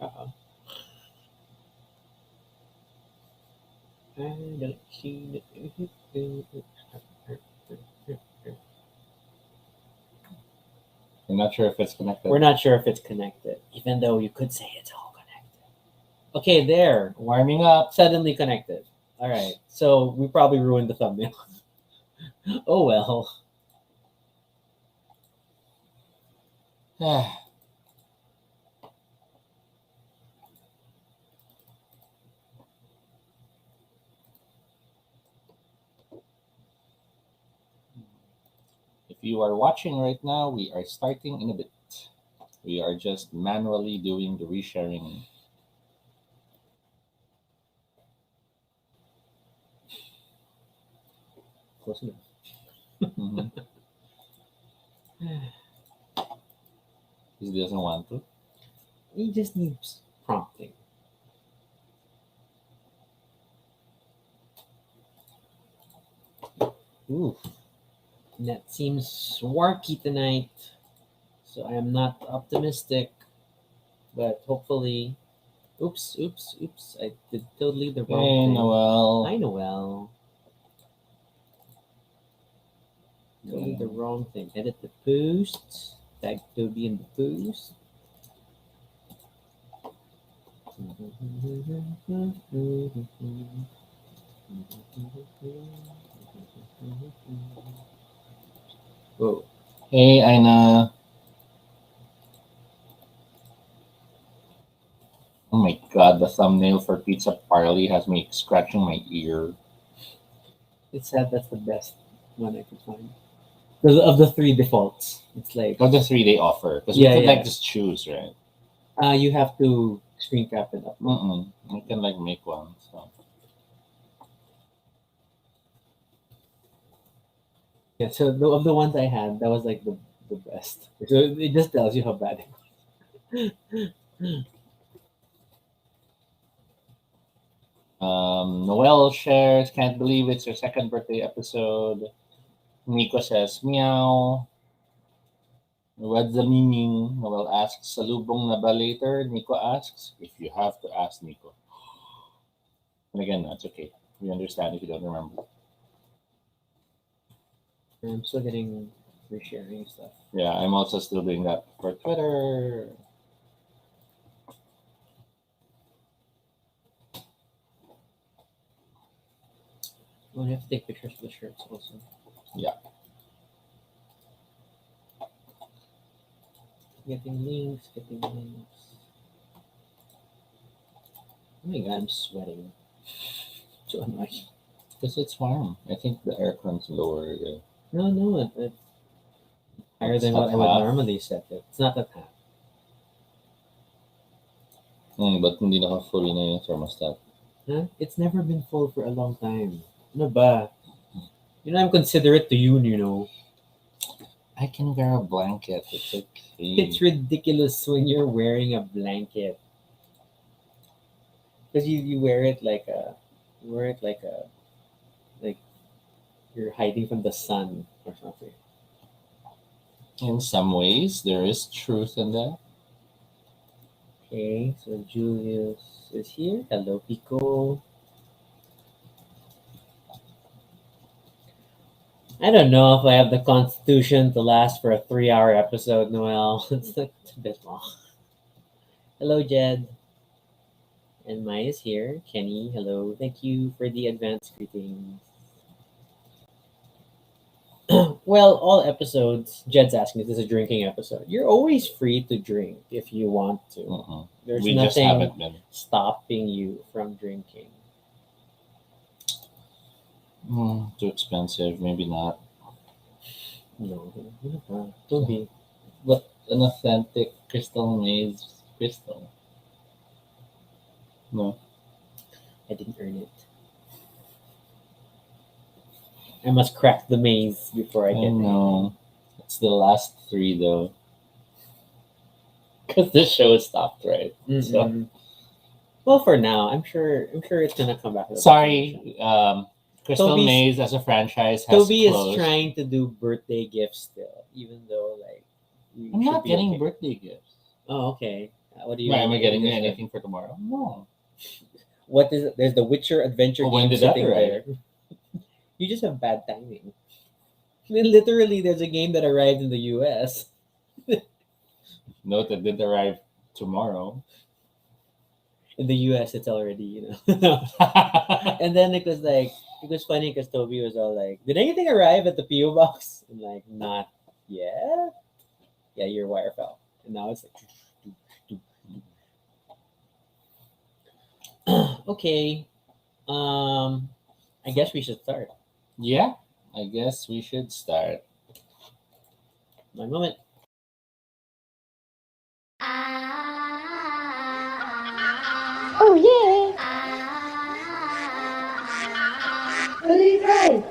Uh-oh. I don't see the... I'm not sure if it's connected. We're not sure if it's connected, even though you could say it's all connected. Okay, there. Warming up. Suddenly connected. All right. So we probably ruined the thumbnail. Oh well. If you are watching right now, we are starting in a bit. We are just manually doing the resharing. Close enough. Mhm. He doesn't want to. He just needs prompting. Ooh. Net seems swarky tonight. So I am not optimistic. But hopefully. Oops. I did totally the wrong Hey, thing. Noel. Hi, Noel. Totally the wrong thing. Edit the post. Tag Toby in the post. Whoa. Hey, Aina. Oh my god, the thumbnail for Pizza Parley has me scratching my ear. It's sad that's the best one I could find. Of the three defaults, it's like Of the three they offer. Because Yeah, we could yeah. like just choose, right? You have to screen cap it up. We can like make one. So. Yeah, so of the ones I had, that was like the best. So it just tells you how bad it was. Noel shares, can't believe it's your second birthday episode. Nico says, meow. What's the meaning? Noel asks, salubong na ba later? Nico asks, if you have to ask Nico. And again, that's okay. We understand if you don't remember. I'm still getting resharing stuff. Yeah, I'm also still doing that for Twitter. Oh, you have to take pictures of the shirts also. Yeah. Getting links. Oh my god, I'm sweating. So annoying. Because it's warm. I think the aircon's lower. Yeah. No, it's higher It's than what at I would half. normally set it. It's not that high. But hindi naka-full na yung thermostat. Huh? It's never been full for a long time. Ano ba? You know, I'm considerate to you, you know. I can wear a blanket. It's okay. It's ridiculous when you're wearing a blanket. Because you wear it like like you're hiding from the sun or something. In some ways, there is truth in that. Okay, so Julius is here. Hello, Pico. I don't know if I have the constitution to last for a 3-hour episode, Noel. It's a bit long. Hello, Jed. And Mai is here. Kenny, hello. Thank you for the advanced greetings. Well, all episodes, Jed's asking, is this a drinking episode? You're always free to drink if you want to. There's We just nothing haven't been. stopping you from drinking. Too expensive, maybe not. No, don't be. But an authentic crystal maze crystal. No. I didn't earn it. I must crack the maze before I I get know. It's the last three though. Because the show stopped, right? it. So Well, for now, I'm sure it's gonna come back. sorry, Crystal Toby's- Maze as a franchise has Toby is closed. trying to do birthday gifts still, even though like we I'm should not be getting okay. birthday gifts. Oh, okay. What do you? Why am I what do getting you you just anything for tomorrow? No. What is it? There's the Witcher adventure Well, when game did that sitting arrive? there. You just have bad timing. I mean, literally, there's a game that arrived in the U.S. Note that did arrive tomorrow. In the U.S., it's already And then it was funny because Toby was all like, "Did anything arrive at the PO box?" And like, not yet. Yeah, your wire fell, and now it's like, okay. I guess we should start. Yeah, I guess we should start. One moment. Oh yeah! Really right!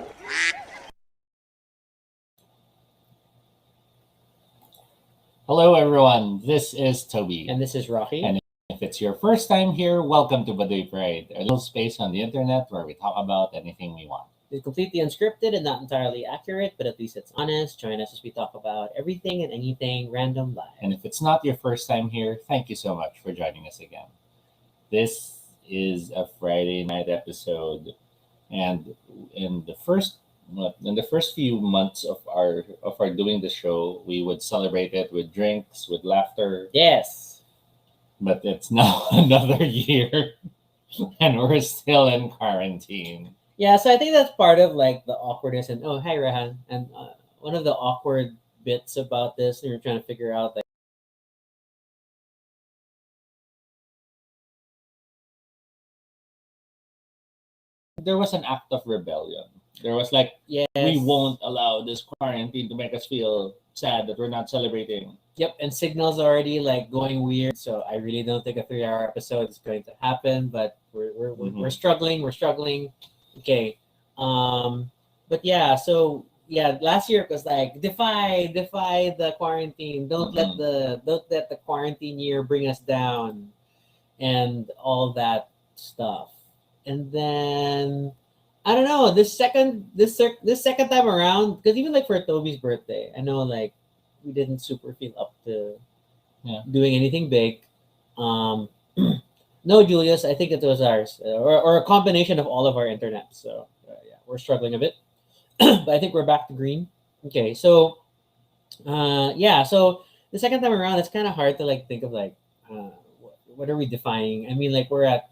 Hello, everyone. This is Toby. And this is Rocky. And if it's your first time here, welcome to Baduy Pride, a little space on the internet where we talk about anything we want. It's completely unscripted and not entirely accurate, but at least it's honest. Join us as we talk about everything and anything random live. And if it's not your first time here, thank you so much for joining us again. This is a Friday night episode, and in the first few months of our doing the show, we would celebrate it with drinks, with laughter. Yes. But it's now another year, and we're still in quarantine. Yeah, so I think that's part of like the awkwardness and oh, hi Rehan. And one of the awkward bits about this, and you're trying to figure out like there was an act of rebellion. There was like, yes, we won't allow this quarantine to make us feel sad that we're not celebrating. Yep, and Signal's already like going weird, so I really don't think a 3-hour episode is going to happen. But we're struggling. We're struggling. Okay, but yeah, so yeah, last year it was like defy the quarantine. Don't let the quarantine year bring us down, and all that stuff. And then I don't know this second time around, because even like for Toby's birthday, I know like we didn't super feel up to doing anything big. No, Julius, I think it was ours, or a combination of all of our internet. So yeah, we're struggling a bit, but I think we're back to green. Okay, so yeah, so the second time around, it's kind of hard to like think of like what are we defining? I mean, like we're at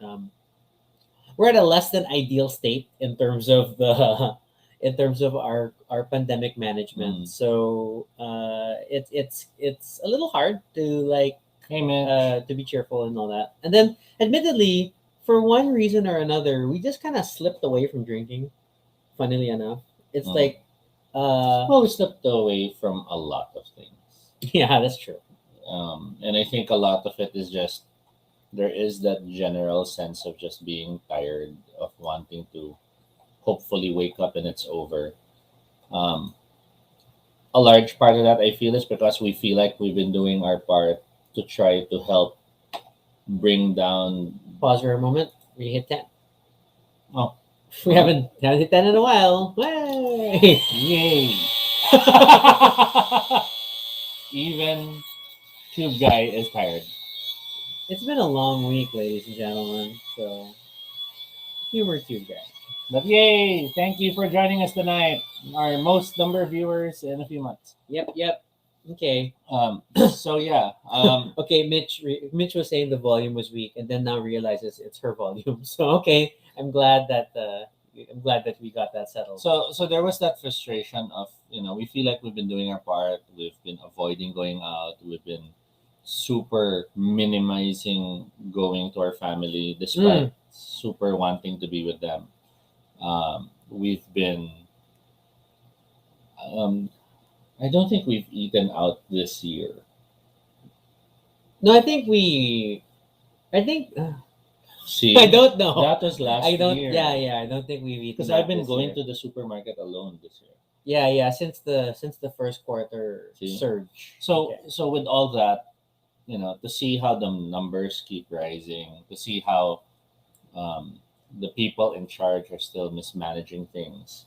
a less than ideal state in terms of the in terms of our pandemic management. So it's a little hard to like to be cheerful and all that. And then admittedly, for one reason or another, we just kind of slipped away from drinking. Funnily enough, it's like we slipped away from a lot of things. Yeah, that's true. And I think a lot of it is just there is that general sense of just being tired of wanting to hopefully wake up and it's over. A large part of that I feel is because we feel like we've been doing our part to try to help bring down. Pause for a moment. We hit 10. Oh, we haven't hit 10 in a while. Way! Yay! Even Tube Guy is tired. It's been a long week, ladies and gentlemen. So, humor Tube Guy. But yay! Thank you for joining us tonight. Our most number of viewers in a few months. Yep. Okay. So yeah. Okay, Mitch was saying the volume was weak, and then now realizes it's her volume. So okay, I'm glad that we got that settled. So there was that frustration of we feel like we've been doing our part. We've been avoiding going out. We've been super minimizing going to our family despite super wanting to be with them. We've been. I don't think we've eaten out this year. No, I think. See, I don't know. That was last year. Yeah. I don't think we've eaten. Because I've been going to the supermarket alone this year. Yeah. Since the first quarter surge. So with all that, to see how the numbers keep rising, to see how the people in charge are still mismanaging things,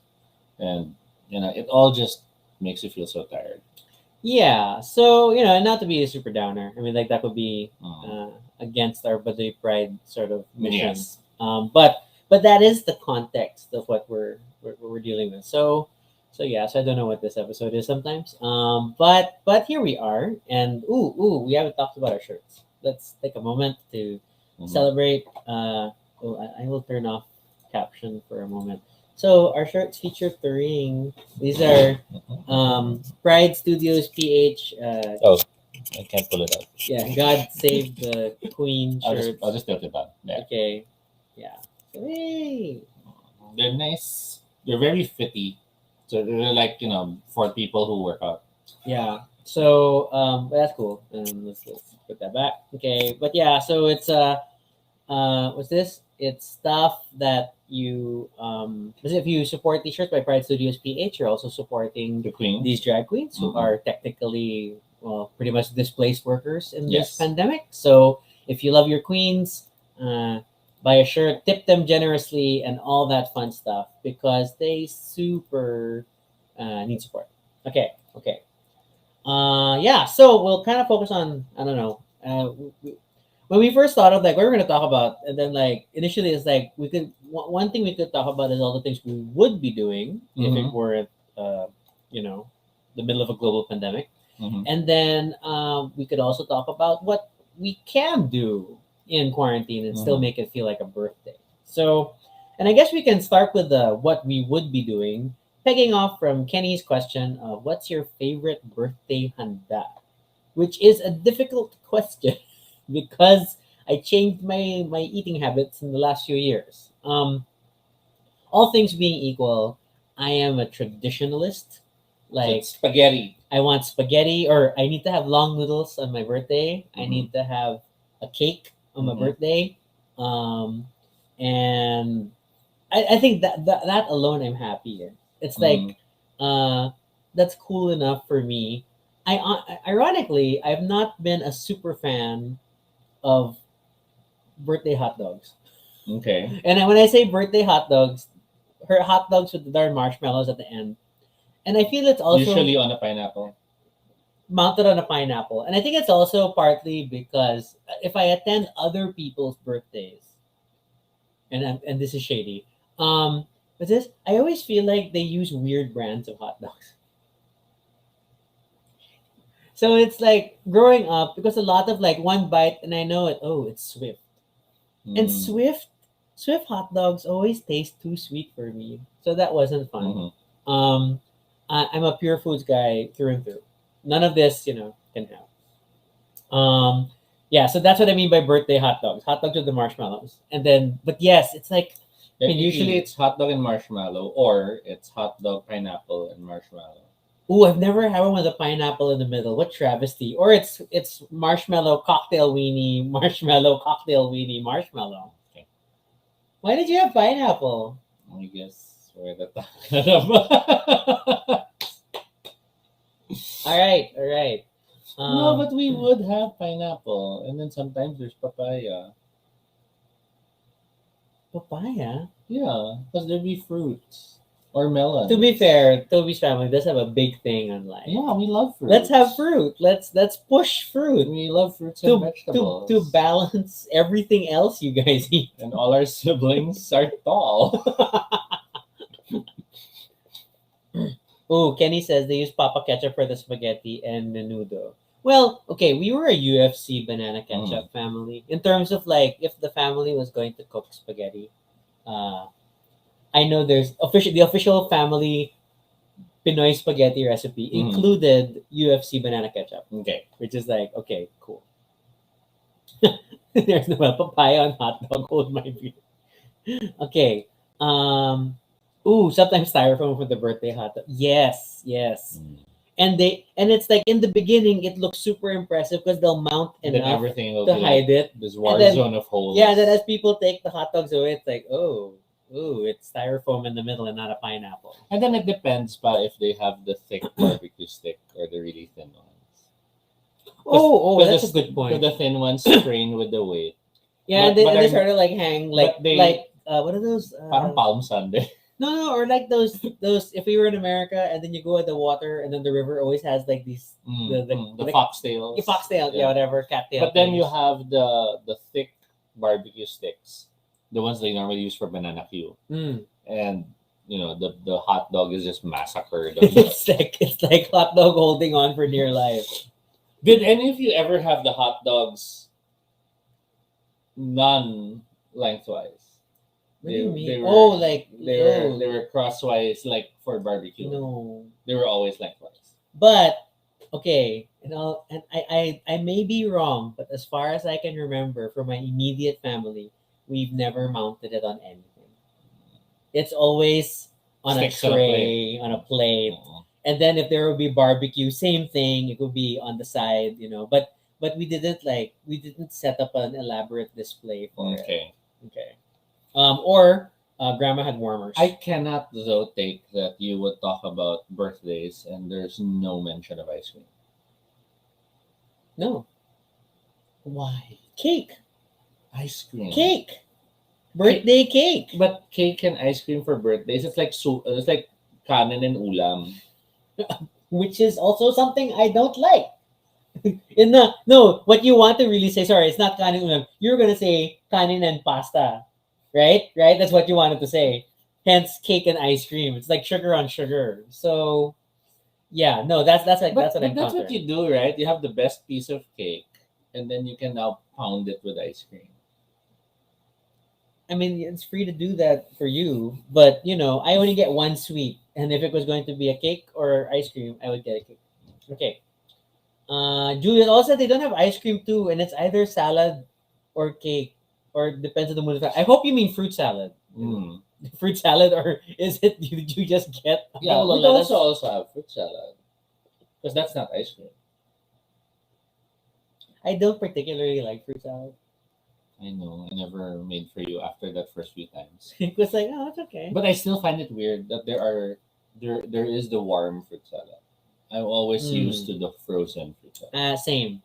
and it all just makes you feel so tired. Yeah. So not to be a super downer. I mean, like that would be Mm. against our Baduy Pride sort of mission. Yes. But that is the context of what we're dealing with. So yeah. So I don't know what this episode is sometimes. But here we are, and we haven't talked about our shirts. Let's take a moment to Mhm. celebrate. I will turn off caption for a moment. So our shirts feature the ring. These are Pride Studios PH. Oh, I can't pull it out. Yeah, God Save the Queen shirts. I'll just tilt it down. Yeah. Okay. Yeah. So, hey. They're nice. They're very fitty. So they're like, for people who work out. Yeah. So but that's cool. Let's put that back. Okay. But yeah, so it's what's this? It's stuff that you if you support these shirts by Pride Studios PH, you're also supporting The queen. these drag queens who Mhm. are technically pretty much displaced workers in this Yes. pandemic. So if you love your queens, buy a shirt, tip them generously, and all that fun stuff because they super need support. Okay. Yeah. So we'll kind of focus on I don't know. When we first thought of like what we're gonna talk about, and then like initially it's like we could one thing we could talk about is all the things we would be doing if it Mhm. weren't you know the middle of a global pandemic, Mhm. and then we could also talk about what we can do in quarantine and still Mhm. make it feel like a birthday. So, and I guess we can start with what we would be doing, pegging off from Kenny's question of what's your favorite birthday handa, which is a difficult question because I changed my eating habits in the last few years. All things being equal, I am a traditionalist. Like It's spaghetti. I want spaghetti, or I need to have long noodles on my birthday. I Mhm. need to have a cake on my Mhm. birthday, um, and I think that alone I'm happy. It's Mhm. like that's cool enough for me. Ironically, I've not been a super fan of birthday hot dogs. Okay. And when I say birthday hot dogs, her hot dogs with the darn marshmallows at the end. And I feel it's also Usually on a pineapple. mounted on a pineapple. And I think it's also partly because if I attend other people's birthdays, and this is shady, but this I always feel like they use weird brands of hot dogs. So it's like growing up because a lot of like one bite and I know it. Oh, it's Swift. And Mm. Swift hot dogs always taste too sweet for me, so that wasn't fun. Mhm. I'm a pure foods guy through and through. None of this, can have. Yeah, so that's what I mean by birthday hot dogs. Hot dogs with the marshmallows, and then, but yes, it's like Usually it's hot dog and marshmallow, or it's hot dog, pineapple, and marshmallow. ooh, I've never had one with a pineapple in the middle. What travesty! Or it's marshmallow cocktail weenie, marshmallow cocktail weenie, marshmallow. Okay. Why did you have pineapple? I guess we're the talking. All right. No, but we would have pineapple, and then sometimes there's papaya. Papaya. Yeah, because there'd be fruits or melons. To be fair, Toby's family does have a big thing on life. Yeah, we love fruit. Let's have fruit. Let's push fruit We love fruits and to vegetables. to balance everything else you guys eat. And all our siblings are tall. Oh, Kenny says they use Papa ketchup for the spaghetti and menudo. Well, okay, we were a UFC banana ketchup family. In terms of like if the family was going to cook spaghetti, uh, I know there's the official family Pinoy spaghetti recipe included UFC banana ketchup, Okay. which is like okay, cool. There's no papaya on hot dog. Hold my beer. Okay. Sometimes styrofoam for the birthday hot dog. Yes. And it's like in the beginning it looks super impressive because they'll mount And then enough everything will to be hide like it. this war And then- zone of holes. Yeah, and then as people take the hot dogs away, it's like, it's styrofoam in the middle and not a pineapple. And then it depends pa if they have the thick barbecue stick or the really thin ones. That's a the, good point. The thin ones strain with the weight. Yeah, but and they I'm- sort of like hang like but they like what are those? Parang Palm Sunday. No, or like those. If we were in America and then you go at the water and then the river always has like these The like, foxtails. foxtail, yeah, whatever, cattail. But then you things. have the thick barbecue sticks, the ones they normally use for banana Q, Mm. and the hot dog is just massacred. On the- it's like hot dog holding on for dear life. Did any of you ever have the hot dogs none lengthwise? What do you mean? They were, they were crosswise like for barbecue. No. They were always lengthwise. But okay, and I may be wrong, but as far as I can remember from my immediate family, we've never mounted it on anything. It's always on Sticks a on a tray, on a plate. And then if there would be barbecue, same thing. It would be on the side, But we didn't set up an elaborate display for it. Okay. Or grandma had warmers. I cannot though take that you would talk about birthdays and there's no mention of ice cream. No. Why? Cake. Ice cream. Cake. Birthday cake. But cake and ice cream for birthdays, it's like it's like kanin and ulam. Which is also something I don't like. What you want to really say, sorry, it's not kanin ulam. You're gonna say kanin and pasta. Right? That's what you wanted to say. Hence cake and ice cream. It's like sugar on sugar. So yeah, no, that's what I'm That's what countering. you do, right? You have the best piece of cake and then you can now pound it with ice cream. I mean, it's free to do that for you, but I only get one sweet, and if it was going to be a cake or ice cream, I would get a cake. Okay. Juliet also said they don't have ice cream too, and it's either salad or cake, or it depends on the mood. I hope you mean fruit salad. Fruit salad, or is it you just get a Yeah, bowl of we lettuce? also have fruit salad because that's not ice cream. I don't particularly like fruit salad. I know. I never made for you after that first few times. It was like, oh, it's okay. But I still find it weird that there is the warm fruit salad. I'm always used to the frozen fruit salad. Same.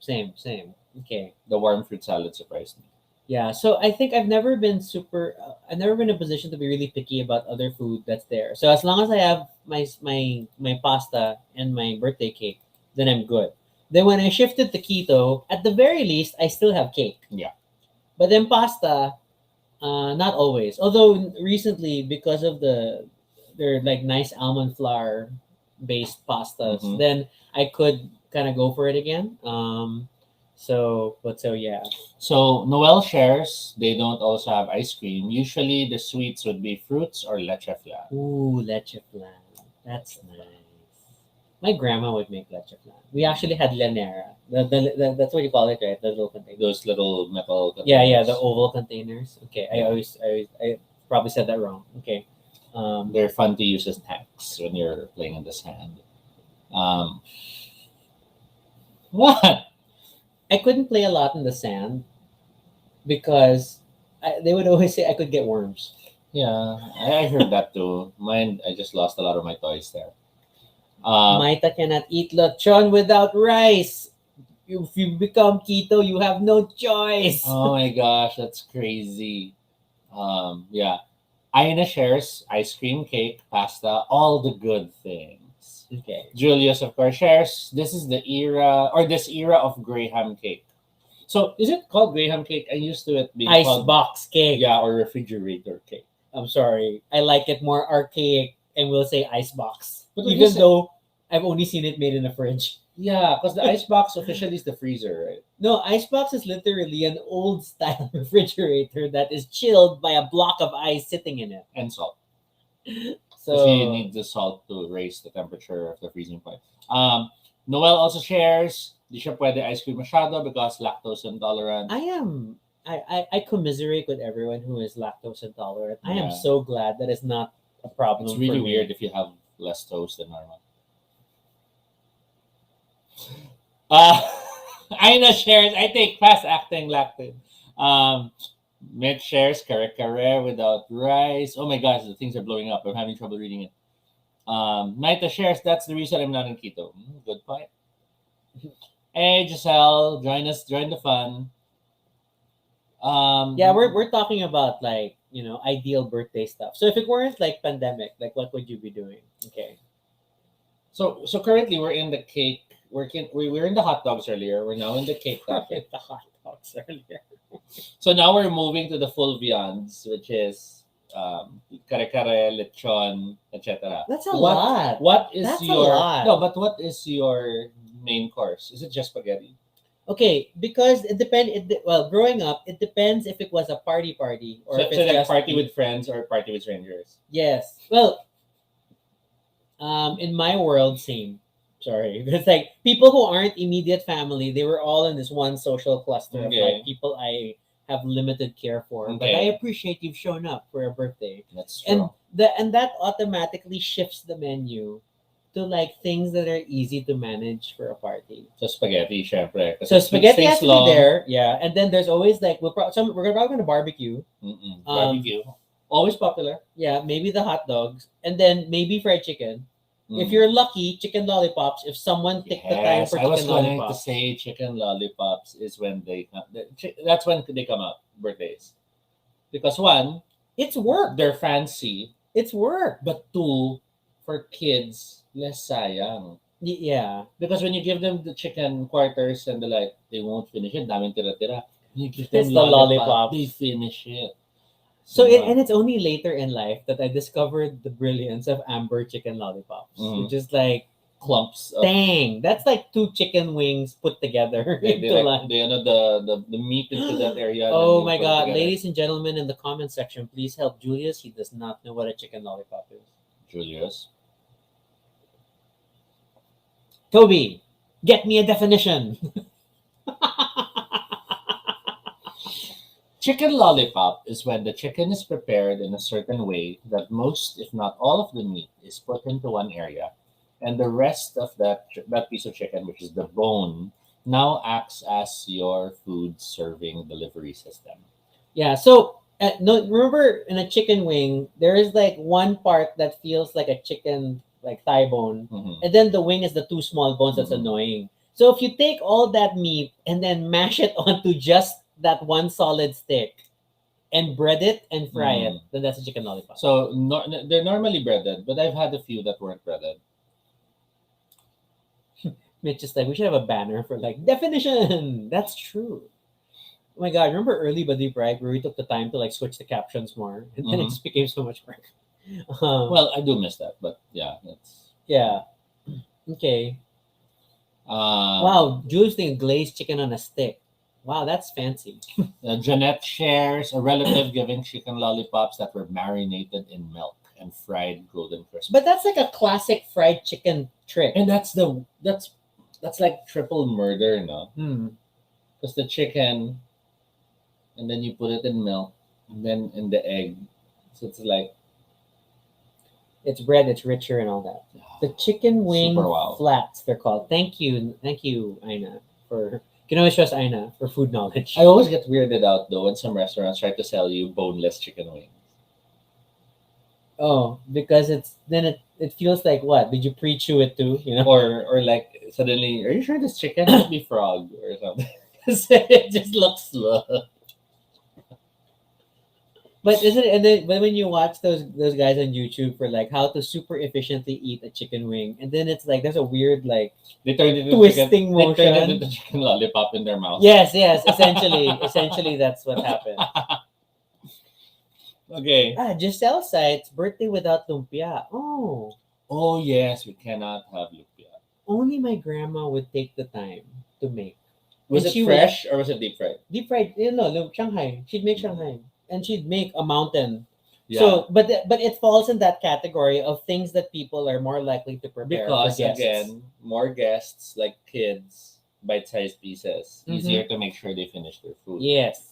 Okay. The warm fruit salad surprised me. Yeah, so I think I've never been I've never been in a position to be really picky about other food that's there. So as long as I have my pasta and my birthday cake, then I'm good. Then when I shifted to keto, at the very least, I still have cake. Yeah. But then pasta, not always. Although recently, because of they're like nice almond flour based pastas, Mhm. then I could kind of go for it again. So yeah. So Noel shares they don't also have ice cream. Usually the sweets would be fruits or leche flan. Ooh, leche flan. That's nice. My grandma would make leche flan. We actually had lanera. That's what you call it, right? The little container. Those little metal Yeah, containers. the oval containers. Okay, I probably said that wrong. Okay. They're fun to use as tanks when you're playing in the sand. What? I couldn't play a lot in the sand because they would always say I could get worms. Yeah, I heard that too. Mine, I just lost a lot of my toys there. Maita cannot eat lechon without rice. If you become keto, you have no choice. Oh my gosh, that's crazy. Yeah. Aina shares ice cream, cake, pasta, all the good things. Okay. Julius, of course, shares this era of Graham cake. So is it called Graham cake? I used to it being Ice called box cake. yeah, or refrigerator cake. I'm sorry. I like it more archaic and we'll say ice box. But when you Even say- though I've only seen it made in a fridge. Yeah, because the ice box officially is the freezer, right? No, icebox is literally an old style refrigerator that is chilled by a block of ice sitting in it. And salt. So Because you need the salt to raise the temperature of the freezing point. Noel also shares, di siya pwede ice cream masyado because lactose intolerant. I commiserate with everyone who is lactose intolerant. I am Yeah. so glad that it's not a problem. It's really for me. weird if you have less toast than normal. Aina shares, I take fast acting lactate. Mitch shares kare kare without rice. Oh my gosh, the things are blowing up. I'm having trouble reading it. Naita shares, that's the reason I'm not in keto. Good point. Hey Giselle, join the fun. Yeah, we're talking about like ideal birthday stuff. So if it weren't like pandemic, like what would you be doing? Okay. So currently we're in the cake. We were in the hot dogs earlier. We're now in the cake topic. The hot dogs earlier. So now we're moving to the full viands, which is kare-kare, lechon, etc. That's a lot. What is That's a your lot. no? But what is your main course? Is it just spaghetti? Okay, because it depends. Well, growing up, it depends if it was a party or So, if so it's like just party with friends or party with strangers? Yes. Well, in my world, same. Sorry, it's like people who aren't immediate family. They were all in this one social cluster of Okay. like people I have limited care for. But Okay. I appreciate you've shown up for a birthday, That's and true. that automatically shifts the menu to like things that are easy to manage for a party. So spaghetti, syempre. Kasi So it spaghetti stays has to long. be there, yeah. And then there's always like we're probably going to barbecue. Barbecue. Always popular. Yeah, maybe the hot dogs, and then maybe fried chicken. If Mm. you're lucky, chicken lollipops. If someone took the time Yes, for I was chicken going to lollipops, say chicken lollipops is when that's when they come out, birthdays. Because one, it's work. they're fancy, It's work. but two, for kids, less sayang. Yeah. Because when you give them the chicken quarters and they won't finish it, daming tira-tira. When you give It's them the lollipop, lollipops. they finish it. So Yeah. and it's only later in life that I discovered the brilliance of amber chicken lollipops, Mhm. which is like, Clumps of dang, that's like 2 chicken wings put together they, into lunch. they the meat into that area. and then Oh you my put it god, together. ladies and gentlemen in the comment section, please help Julius. He does not know what a chicken lollipop is. Julius. Toby, get me a definition. Chicken lollipop is when the chicken is prepared in a certain way that most, if not all, of the meat is put into one area, and the rest of that piece of chicken, which is the bone, now acts as your food serving delivery system. Yeah, so no, remember in a chicken wing, there is like one part that feels like a chicken, like thigh bone, Mhm. and then the wing is the two small bones that's Mhm. annoying. So if you take all that meat and then mash it onto just that one solid stick and bread it and fry it, Mm. then that's a chicken lollipop. So they're normally breaded, but I've had a few that weren't breaded. It's just like we should have a banner for like definition. That's true. Oh my god, remember early Baduy Pride where we took the time to like switch the captions more, and then it Mhm. just became so much work. Well, I do miss that, but yeah, that's Yeah. Okay. Um, Wow, Julie's thinking glazed chicken on a stick. Wow, that's fancy. Jeanette shares a relative giving chicken lollipops that were marinated in milk and fried golden crisp. But that's like a classic fried chicken trick. And that's like triple murder, no? Hmm. Because the chicken, and then you put it in milk, and then in the egg, so it's like It's bread, it's richer and all that. The chicken wing Super wow. flats, they're called. Thank you, Aina, for you can always trust Aina for food knowledge. I always get weirded out though when some restaurants try to sell you boneless chicken wings. Oh, because it feels like what? Did you pre-chew it too? Or like suddenly, are you sure this chicken might be frog or something? 'Cause it just looks slow. But isn't it? And then when you watch those guys on YouTube for like how to super efficiently eat a chicken wing, and then it's like there's a weird like They turned it into Twisting They turned it motion. into chicken lollipop in their mouth. yes, essentially that's what happened. Okay. Giselle cites birthday without lumpia. Oh yes, we cannot have lumpia. Only my grandma would take the time to make. Was And it she fresh or was it deep fried? Deep fried, Shanghai. She'd make Shanghai, and she'd make a mountain. Yeah. So, but it falls in that category of things that people are more likely to prepare Because for guests. again, more guests like kids, bite-sized pieces, Mhm. easier to make sure they finish their food. Yes.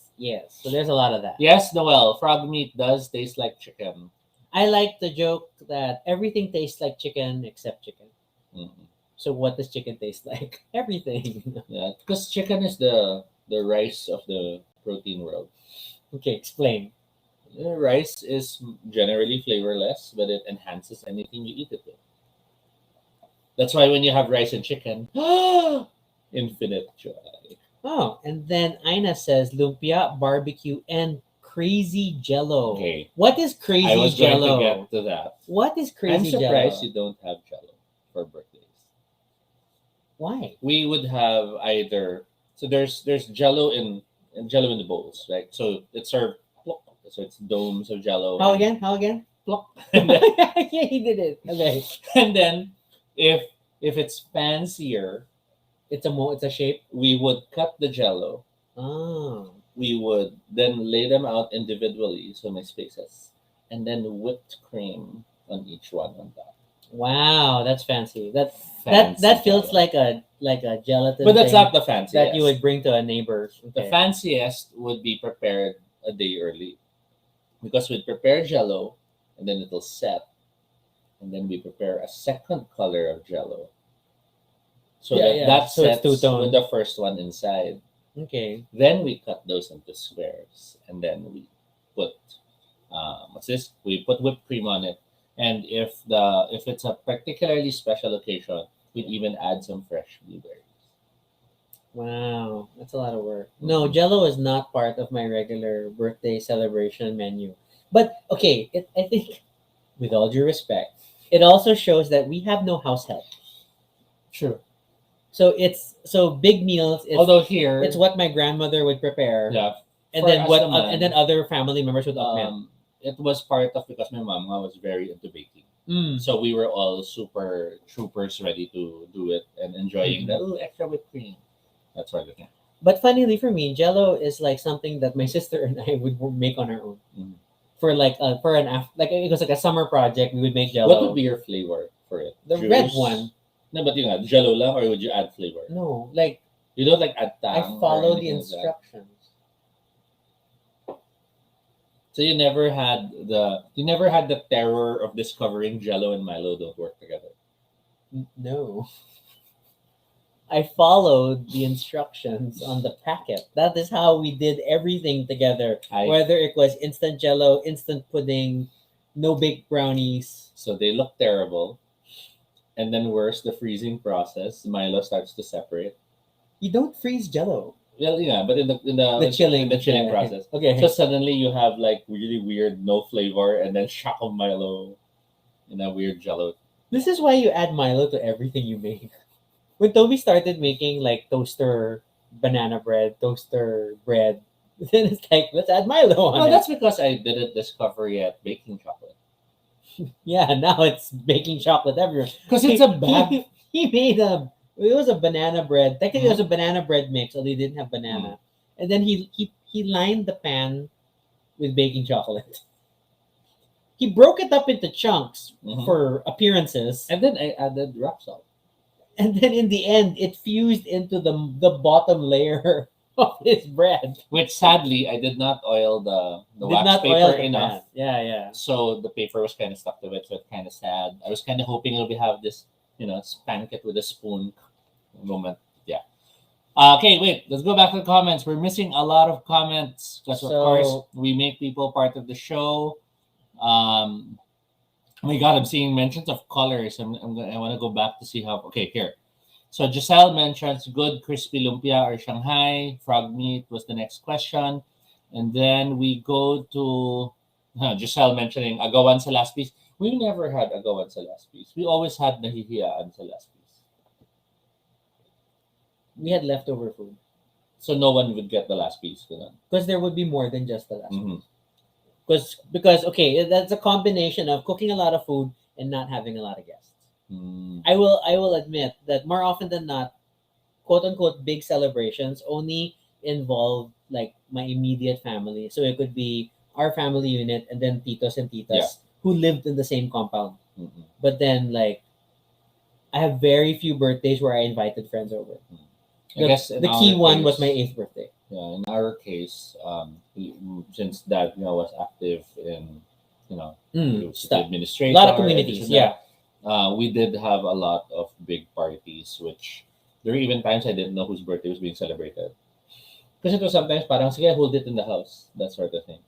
So there's a lot of that. Yes, Noel, frog meat does taste like chicken. I like the joke that everything tastes like chicken except chicken. Mhm. So what does chicken taste like? Everything. Yeah, because chicken is the rice of the protein world. Okay, explain. Rice is generally flavorless, but it enhances anything you eat it with. That's why when you have rice and chicken, infinite joy. Oh, and then Aina says lumpia, barbecue, and crazy Jello. Okay. What is crazy I was Jello? going to get to that. What is I'm crazy surprised Jello? you don't have Jello for birthdays. Why? We would have either there's Jello in the bowls, right? So it's served plop. So it's domes of Jello. How again? How again? Plop. And then, Yeah, he did it. Okay. and then if it's fancier, It's a shape. we would cut the Jello. Oh. We would then lay them out individually, so my spaces, and then whipped cream on each one on top. Wow, that's fancy. That Fancy feels Jell-O. like a gelatin But that's thing not the fanciest. that you would bring to a neighbor. The Okay. fanciest would be prepared a day early, because we'd prepare Jello, and then it'll set, and then we prepare a second color of Jello, so that So it's sets with two-tone. the first one inside. Okay. Then we cut those into squares, and then we put what's this? We put whipped cream on it, and if it's a particularly special occasion, we'd even add some fresh blueberries. Wow, that's a lot of work. No, Jello is not part of my regular birthday celebration menu. But okay, I think, with all due respect, it also shows that we have no house help. True. So big meals. Although here, It's what my grandmother would prepare, yeah, and for then us what, naman, and then other family members would augment. it was part of, because my mama was very into baking. Mm. So we were all super troopers, ready to do it and enjoying the extra whipped cream. That sort of thing. But funnily for me, Jello is like something that my sister and I would make on our own. Mhm. For like like it was like a summer project. We would make Jello. What would be your flavor for it? The red one? No, but Jello lang, or would you add flavor? No, like You don't like add I tang? follow or the anything like that? instructions. So you never had the terror of discovering Jello and Milo don't work together. No. I followed the instructions on the packet. That is how we did everything together. Whether it was instant Jello, instant pudding, no baked brownies. So they look terrible. And then worse, the freezing process, Milo starts to separate. You don't freeze Jello. Well, yeah, but in the chilling process. Okay. So suddenly you have like really weird no flavor, and then shock of Milo in a weird Jello. This is why you add Milo to everything you make. When Toby started making like toaster banana bread, toaster bread, then it's like, let's add Milo on No, it. that's because I didn't discover yet baking chocolate. Yeah, now it's baking chocolate everywhere. Because it's a bad. He made it was a banana bread. Technically, it was a banana bread mix, although he didn't have banana. And then he lined the pan with baking chocolate. He broke it up into chunks for appearances, And then I added rock salt. and then in the end, it fused into the bottom layer of his bread. Which sadly, I did not oil the Did wax not paper oil the enough. pan. Yeah. So the paper was kind of stuck to it, so it's kind of sad. I was kind of hoping it'll have this, spank it with a spoon moment. Yeah. Okay, wait. Let's go back to the comments. We're missing a lot of comments because, of course, we make people part of the show. Oh my God, I'm seeing mentions of colors. I want to go back to see how. Okay, here. So Giselle mentions good crispy lumpia or Shanghai. Frog meat was the next question. And then we go to Giselle mentioning agawan sa last piece. We never had agawan sa last piece. We always had nahihiyaan sa last piece. We had leftover food. So no one would get the last piece. Because there would be more than just the last Mhm. piece. Because okay, that's a combination of cooking a lot of food and not having a lot of guests. I will admit that more often than not, quote unquote big celebrations only involve like my immediate family. So it could be our family unit and then titos and titas who lived in the same compound. Mhm. But then like I have very few birthdays where I invited friends over. I guess in The key our one was case- my 8th birthday. Yeah, in our case, since Dad, was active in, he was the Stuff. administrator. A lot of and communities, this and that. We did have a lot of big parties, which there were even times I didn't know whose birthday was being celebrated. Because it was sometimes parang, sige, hold it in the house, that sort of thing.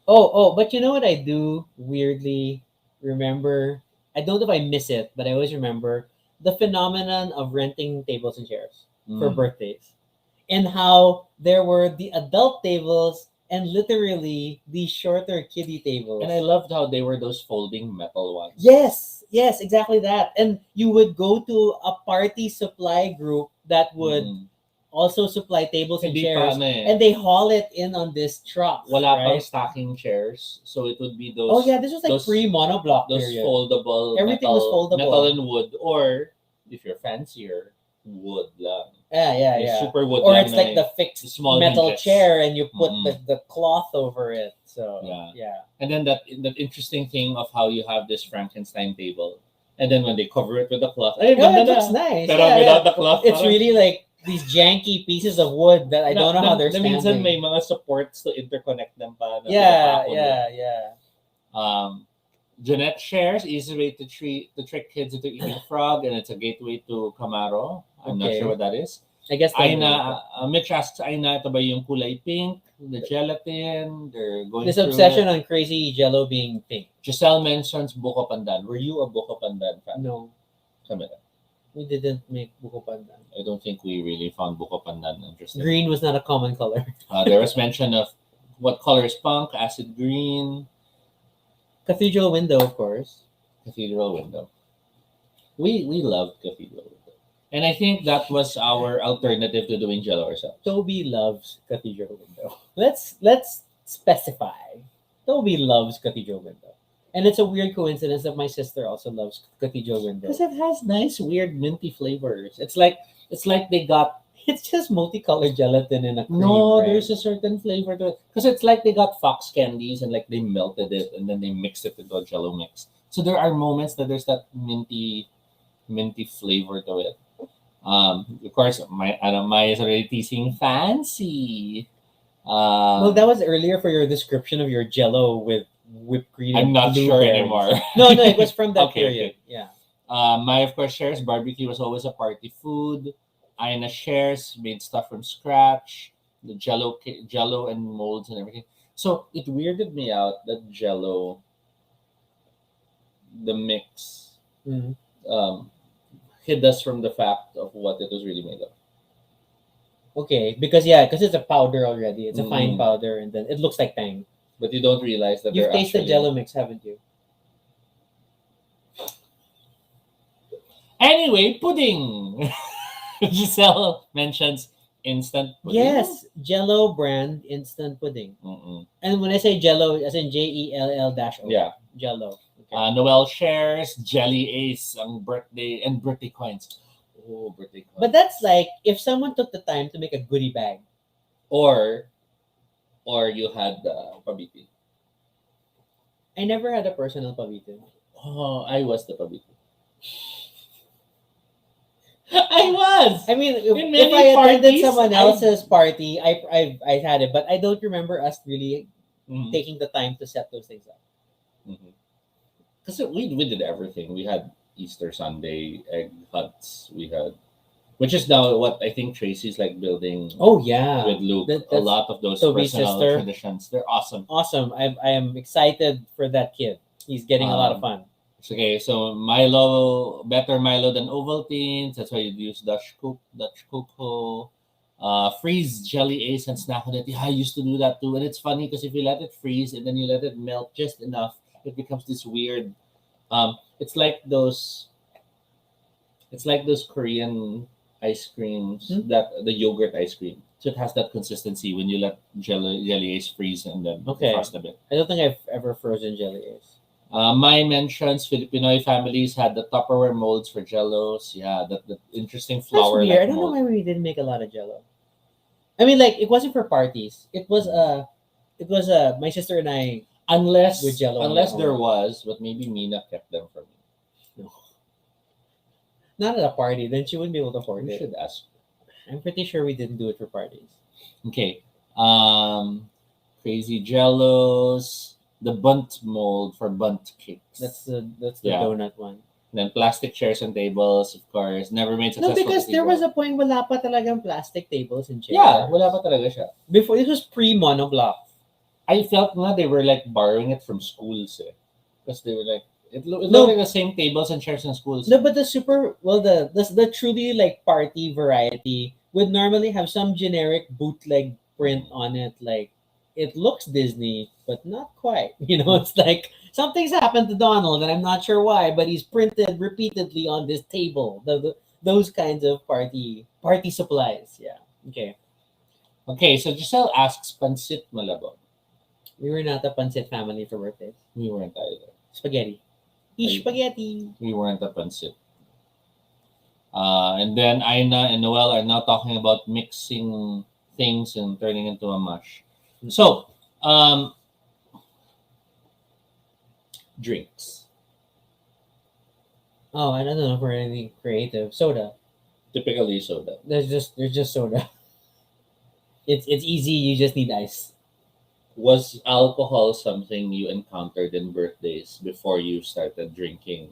But you know what I do weirdly remember? I don't know if I miss it, but I always remember the phenomenon of renting tables and chairs for birthdays. And how there were the adult tables and literally the shorter kiddie tables. And I loved how they were those folding metal ones. Yes, exactly that. And you would go to a party supply group that would also supply tables and Hindi chairs, pa ano eh. and they haul it in on this truck. Wala pang right? stacking chairs, so it would be those. Oh yeah, this was like those- pre-monoblock those period. foldable Everything was foldable. metal and wood, or if you're fancier, wood lang. Yeah. Yung super wood Or lang it's na like may the fixed small metal hinges. chair, and you put Mm-mm. the cloth over it. So Yeah. And then that interesting thing of how you have this Frankenstein table, and then when they cover it with the cloth, ay, No, ganda it na. looks nice. Pero Yeah, without yeah. the cloth, It's parang- really like these janky pieces of wood that I don't know how they're na standing. minsan may mga supports to interconnect them pa. Na Yeah. pinapako mo. Jeanette shares easy way to trick kids into eating frog, and it's a gateway to Camaro. I'm not Okay. sure what that is. I guess Aina, Mitch asks Aina, ito ba yung kulay pink, the gelatin, they're going this through obsession it. on crazy Jello being pink. Giselle mentions Buko Pandan. Were you a Buko Pandan fan? No, Kami na. we didn't make buko pandan. I don't think we really found Buko Pandan interesting. Green was not a common color. There was mention of what color is punk, acid green, Cathedral window, of course. cathedral window. We loved cathedral window. And I think that was our alternative to doing Jello ourselves. Toby loves cathedral window. Let's specify. Toby loves cathedral window, and it's a weird coincidence that my sister also loves cathedral window. Because it has nice, weird, minty flavors. It's like they got It's just multicolored gelatin in a cream. no. right? There's a certain flavor to it because it's like they got Fox candies and like they melted it and then they mixed it into a Jello mix. So there are moments that there's that minty flavor to it. Of course, my is already teasing fancy. Well, that was earlier for your description of your Jello with whipped cream. I'm and not sure blueberries. anymore. No, it was from that Okay, period. okay. Yeah. Maya, of course, shares barbecue was always a party food. Aina shares made stuff from scratch, the Jello and molds and everything. So it weirded me out that Jello, the mix, Mhm. hid us from the fact of what it was really made of. Okay, because it's a powder already. It's a fine powder, and then it looks like tang. But you don't realize that You've they're tasted actually... Jello mix, haven't you? Anyway, pudding. Giselle mentions instant pudding. Yes, Jello brand instant pudding. Mm-mm. And when I say Jello, as in JELL-O. Yeah. Jello. Okay. Noel shares Jelly Ace ang birthday and birthday coins. Oh, birthday coins. But that's like if someone took the time to make a goodie bag. Or you had pabiti. I never had a personal pavite. Oh, I was the pabiti. I was. I mean, In if many I attended parties, someone else's party, I had it, but I don't remember us really Mhm. taking the time to set those things up. Because we did everything. We had Easter Sunday egg huts. We had, which is now what I think Tracy's like building Oh yeah, with Luke. A that's lot of those Toby's personal sister. traditions. They're awesome. awesome. I am excited for that kid. He's getting a lot of fun. Okay, so Milo, better Milo than Ovaltine. That's why you use Dutch Cocoa. Freeze Jelly Ace and Snack on it. Yeah, I used to do that too. And it's funny because if you let it freeze and then you let it melt just enough, it becomes this weird. It's like those Korean ice creams that the yogurt ice cream. So it has that consistency when you let Jelly Ace freeze and then Okay. frost a bit. I don't think I've ever frozen jelly ace. My mentions Filipino families had the Tupperware molds for Jellos. Yeah, the interesting That's flower. weird. I don't know why we didn't make a lot of Jello. I mean, like it wasn't for parties. It was my sister and I. Unless With Jell-O on their there own. was, but maybe Mina kept them for me. Not at a party, then she wouldn't be able to afford We it. should ask. I'm pretty sure we didn't do it for parties. Okay. Crazy Jellos, the bunt mold for bunt cakes. That's the Yeah. donut one. Then plastic chairs and tables, of course. Never made No, successful. because there cathedral. was a point wala pa talagang plastic tables and chairs. Yeah, wala pa talaga siya. Before this was pre-monoblock. I felt nga they were like borrowing it from schools because they were like it looked No. like the same tables and chairs in schools. No, but the truly like party variety would normally have some generic bootleg print on it, like it looks Disney, but not quite. It's like something's happened to Donald, and I'm not sure why, but he's printed repeatedly on this table. Those kinds of party supplies. Yeah. Okay. Okay, so Giselle asks, Pansit Malabon. We were not a pancit family for birthdays. We weren't either. Spaghetti. Ay- Spaghetti. We weren't a Pansit. And then Aina and Noel are now talking about mixing things and turning into a mush. So, drinks. Oh, I don't know if we're anything creative. Soda. Typically soda. There's just soda. It's easy. You just need ice. Was alcohol something you encountered in birthdays before you started drinking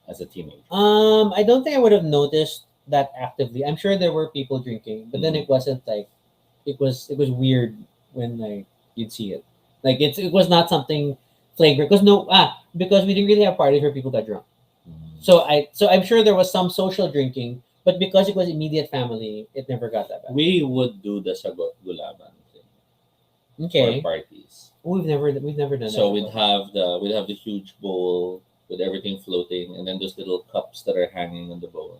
as a teenager? I don't think I would have noticed that actively. I'm sure there were people drinking, but then Mhm. it wasn't like it was weird when like you'd see it. Like it was not something flagrant because we didn't really have parties where people got drunk. So I'm sure there was some social drinking, but because it was immediate family, it never got that bad. We would do the sagot gulaban thing Okay. for parties. We've never done So that. we'd have the huge bowl with everything floating, and then those little cups that are hanging on the bowl.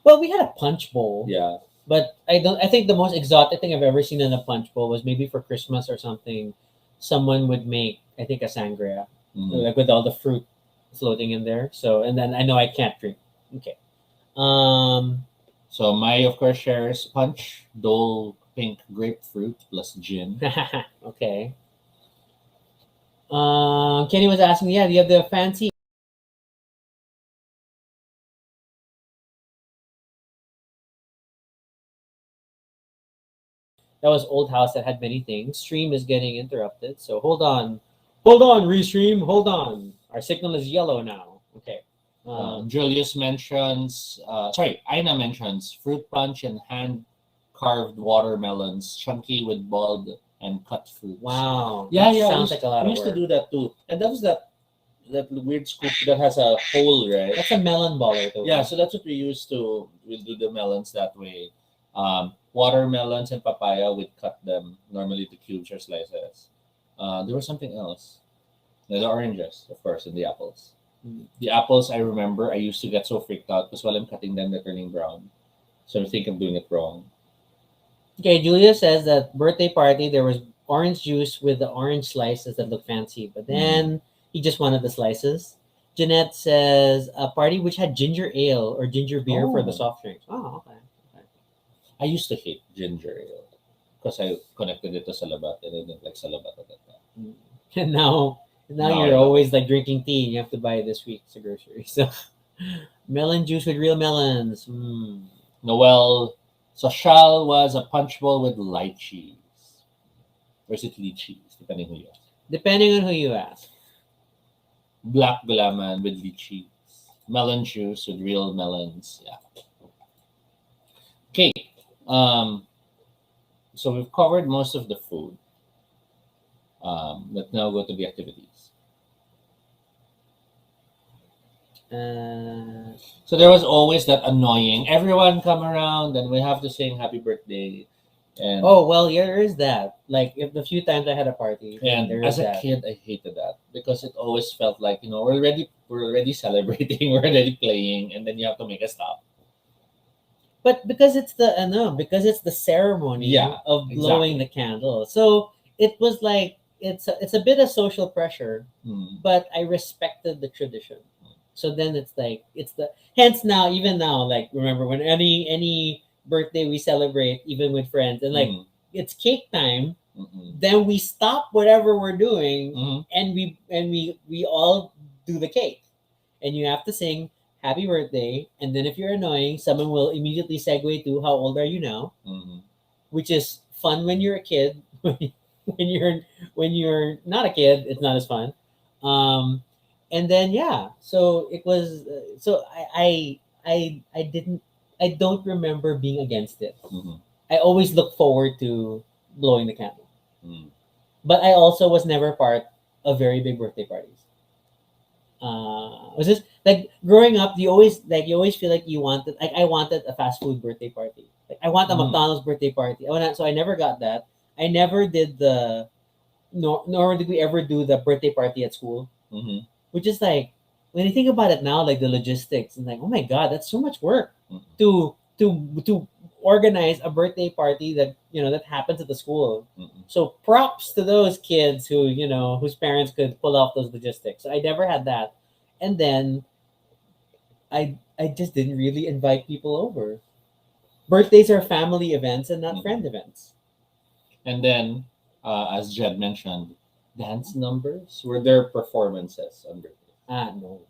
Well, we had a punch bowl. Yeah, But I think the most exotic thing I've ever seen in a punch bowl was maybe for Christmas or something. Someone would make, I think, a sangria, Mhm. like with all the fruit floating in there. So, and then I know I can't drink. Okay. Um. So Mai, of course, shares punch, Dole pink grapefruit plus gin. Okay. Kenny was asking, yeah, do you have the fancy? That was old house that had many things. Stream is getting interrupted, so hold on, restream, hold on. Our signal is yellow now. Okay. Julius mentions, Aina mentions fruit punch and hand carved watermelons, chunky with boiled and cut fruits. Wow. Yeah, that yeah. Sounds like a lot We of used work. to do that too, and that was that weird scoop that has a hole, right? That's a melon baller, though. Yeah, so that's what we used to. We'll do the melons that way. Watermelons and papaya, we'd cut them normally to cubes or slices. There was something else. The oranges, of course, and the apples. Mm. The apples, I remember, I used to get so freaked out because while I'm cutting them, they're turning brown. So I think I'm doing it wrong. Okay, Julia says that birthday party there was orange juice with the orange slices that look fancy, but then he just wanted the slices. Jeanette says a party which had ginger ale or ginger beer for the Oh. soft drinks. Oh, okay. I used to hate ginger ale because I connected it to salabat and I didn't like salabat at that time. And now Now I you're love always like drinking tea and you have to buy it this week to grocery. So melon juice with real melons. Noel Social was a punch bowl with lychees. Or is it lychees, depending who you ask. Depending on who you ask. Black gulaman with lychees. Melon juice with real melons. Yeah. Okay. So we've covered most of the food. Let's now go to the activities. So there was always that annoying everyone come around and we have to sing happy birthday. And Oh well, yeah, there is that. Like if the few times I had a party, and there as is a that. kid I hated that because it always felt like, we're already celebrating, we're already playing, and then you have to make a stop. But because it's the ceremony Yeah, of blowing exactly. the candle. So it was like it's a bit of social pressure, Hmm. but I respected the tradition. So then it's like it's the hence now even now like remember when any birthday we celebrate even with friends and like Mhm. it's cake time, Mhm. then we stop whatever we're doing Mhm. and we all do the cake and you have to sing happy birthday, and then if you're annoying someone will immediately segue to how old are you now, Mhm. which is fun when you're a kid. When you're not a kid it's not as fun. And then yeah, so it was so I didn't I don't remember being against it. Mhm. I always look forward to blowing the candle, Mhm. but I also was never part of very big birthday parties. Was this like growing up? You always feel like you wanted like I wanted a fast food birthday party. Like I want a Mhm. McDonald's birthday party. So I never got that. I never did nor did we ever do the birthday party at school, Mm-hmm. which is like, when you think about it now, like the logistics and like, oh my god, that's so much work Mm-hmm. to organize a birthday party that that happens at the school. Mm-hmm. So props to those kids who whose parents could pull off those logistics. I never had that, and then I just didn't really invite people over. Birthdays are family events and not friend events. And then, as Jed mentioned, dance numbers were their performances on birthday. No,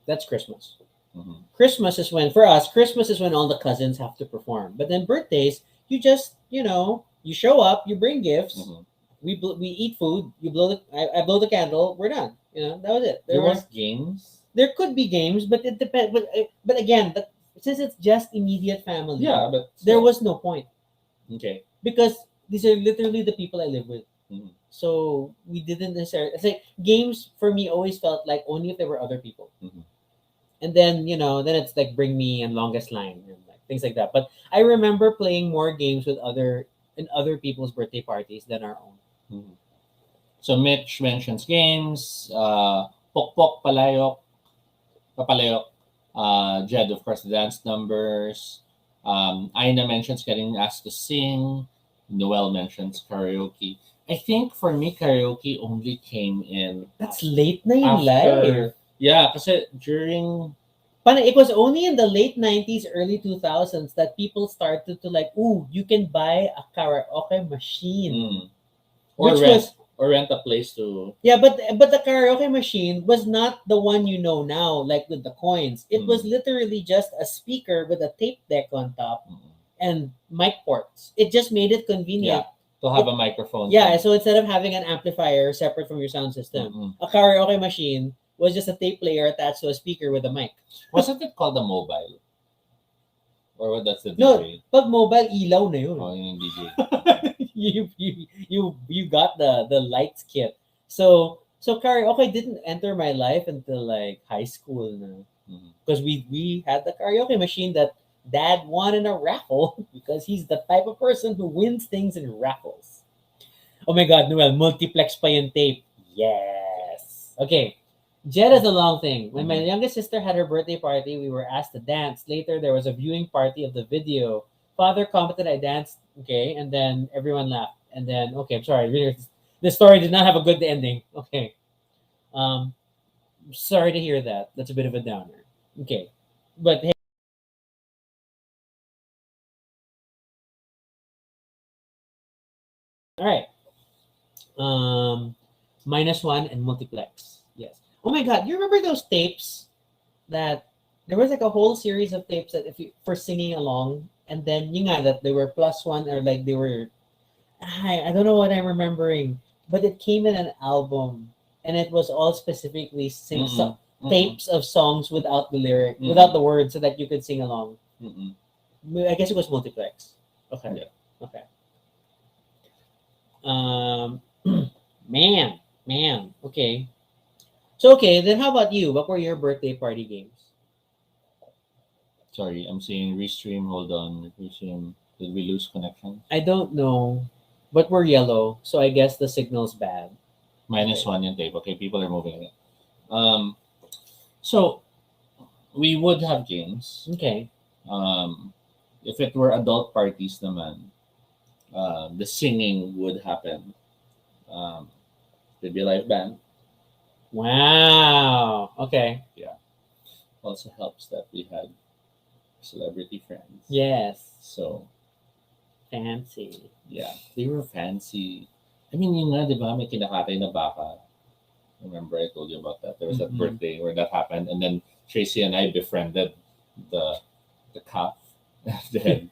that's Christmas. Mm-hmm. Christmas is when, for us, Christmas is when all the cousins have to perform. But then birthdays, you just, you show up, you bring gifts, Mm-hmm. we eat food, you blow I blow the candle, we're done. That was it. There was games. There could be games, but it depends. But again, since it's just immediate family, Yeah, but there still. was no point Okay. because these are literally the people I live with. Mhm. So we didn't necessarily. It's like games for me always felt like only if there were other people. Mhm. And then then it's like bring me and longest line and like things like that. But I remember playing more games with other people's birthday parties than our own. Mhm. So Mitch mentions games, pokpok, palayok, papalayok, Jed, of course, the dance numbers. Aina mentions getting asked to sing. Noel mentions karaoke. I think for me, karaoke only came in That's late na in after. life. Yeah, kasi during. But it was only in the late 90s, early 2000s that people started to like, ooh, you can buy a karaoke machine. Or Which rent, was or rent a place to. Yeah, but the karaoke machine was not the one now, like with the coins. It was literally just a speaker with a tape deck on top and mic ports. It just made it convenient. To have a microphone. Yeah, so instead of having an amplifier separate from your sound system, a karaoke machine was just a tape player attached to a speaker with a mic. Wasn't it called a mobile? Or what? That's the DJ? No, pag mobile, ilaw na yun. Oh, yung DJ. you got the lights kit. So karaoke didn't enter my life until like high school na. Because we had the karaoke machine that dad won in a raffle because he's the type of person who wins things in raffles. Oh my god, Noel, multiplex pa yung tape. Yes. Okay. Jed is a long thing. When my youngest sister had her birthday party, we were asked to dance. Later, there was a viewing party of the video. Father commented I danced, okay, and then everyone laughed. And then, okay, I'm sorry. Really, this story did not have a good ending. Okay. Sorry to hear that. That's a bit of a downer. Okay. But hey, all right. -1 and multiplex. Yes. Oh my god, you remember those tapes that there was like a whole series of tapes that if you for singing along, and then you know that they were +1 or like they were I don't know what I'm remembering, but it came in an album and it was all specifically tapes of songs without the lyric, without the words, so that you could sing along. I guess it was multiplex. Okay. Yeah. Okay. Man. Okay. So okay, then how about you? What were your birthday party games? Sorry, I'm seeing restream. Hold on. Restream. Did we lose connection? I don't know, but we're yellow, so I guess the signal's bad. -1 yung tape. Okay, people are moving again. So we would have games. Okay. If it were adult parties naman, the singing would happen. There'd be a live band. Wow. Okay. Also helps that we had celebrity friends. Yes. So fancy. Yeah, they were fancy. I mean, yun nga, di ba, may kinakatay na baka. Remember I told you about that. There was that birthday where that happened, and then Tracy and I befriended the calf. Then,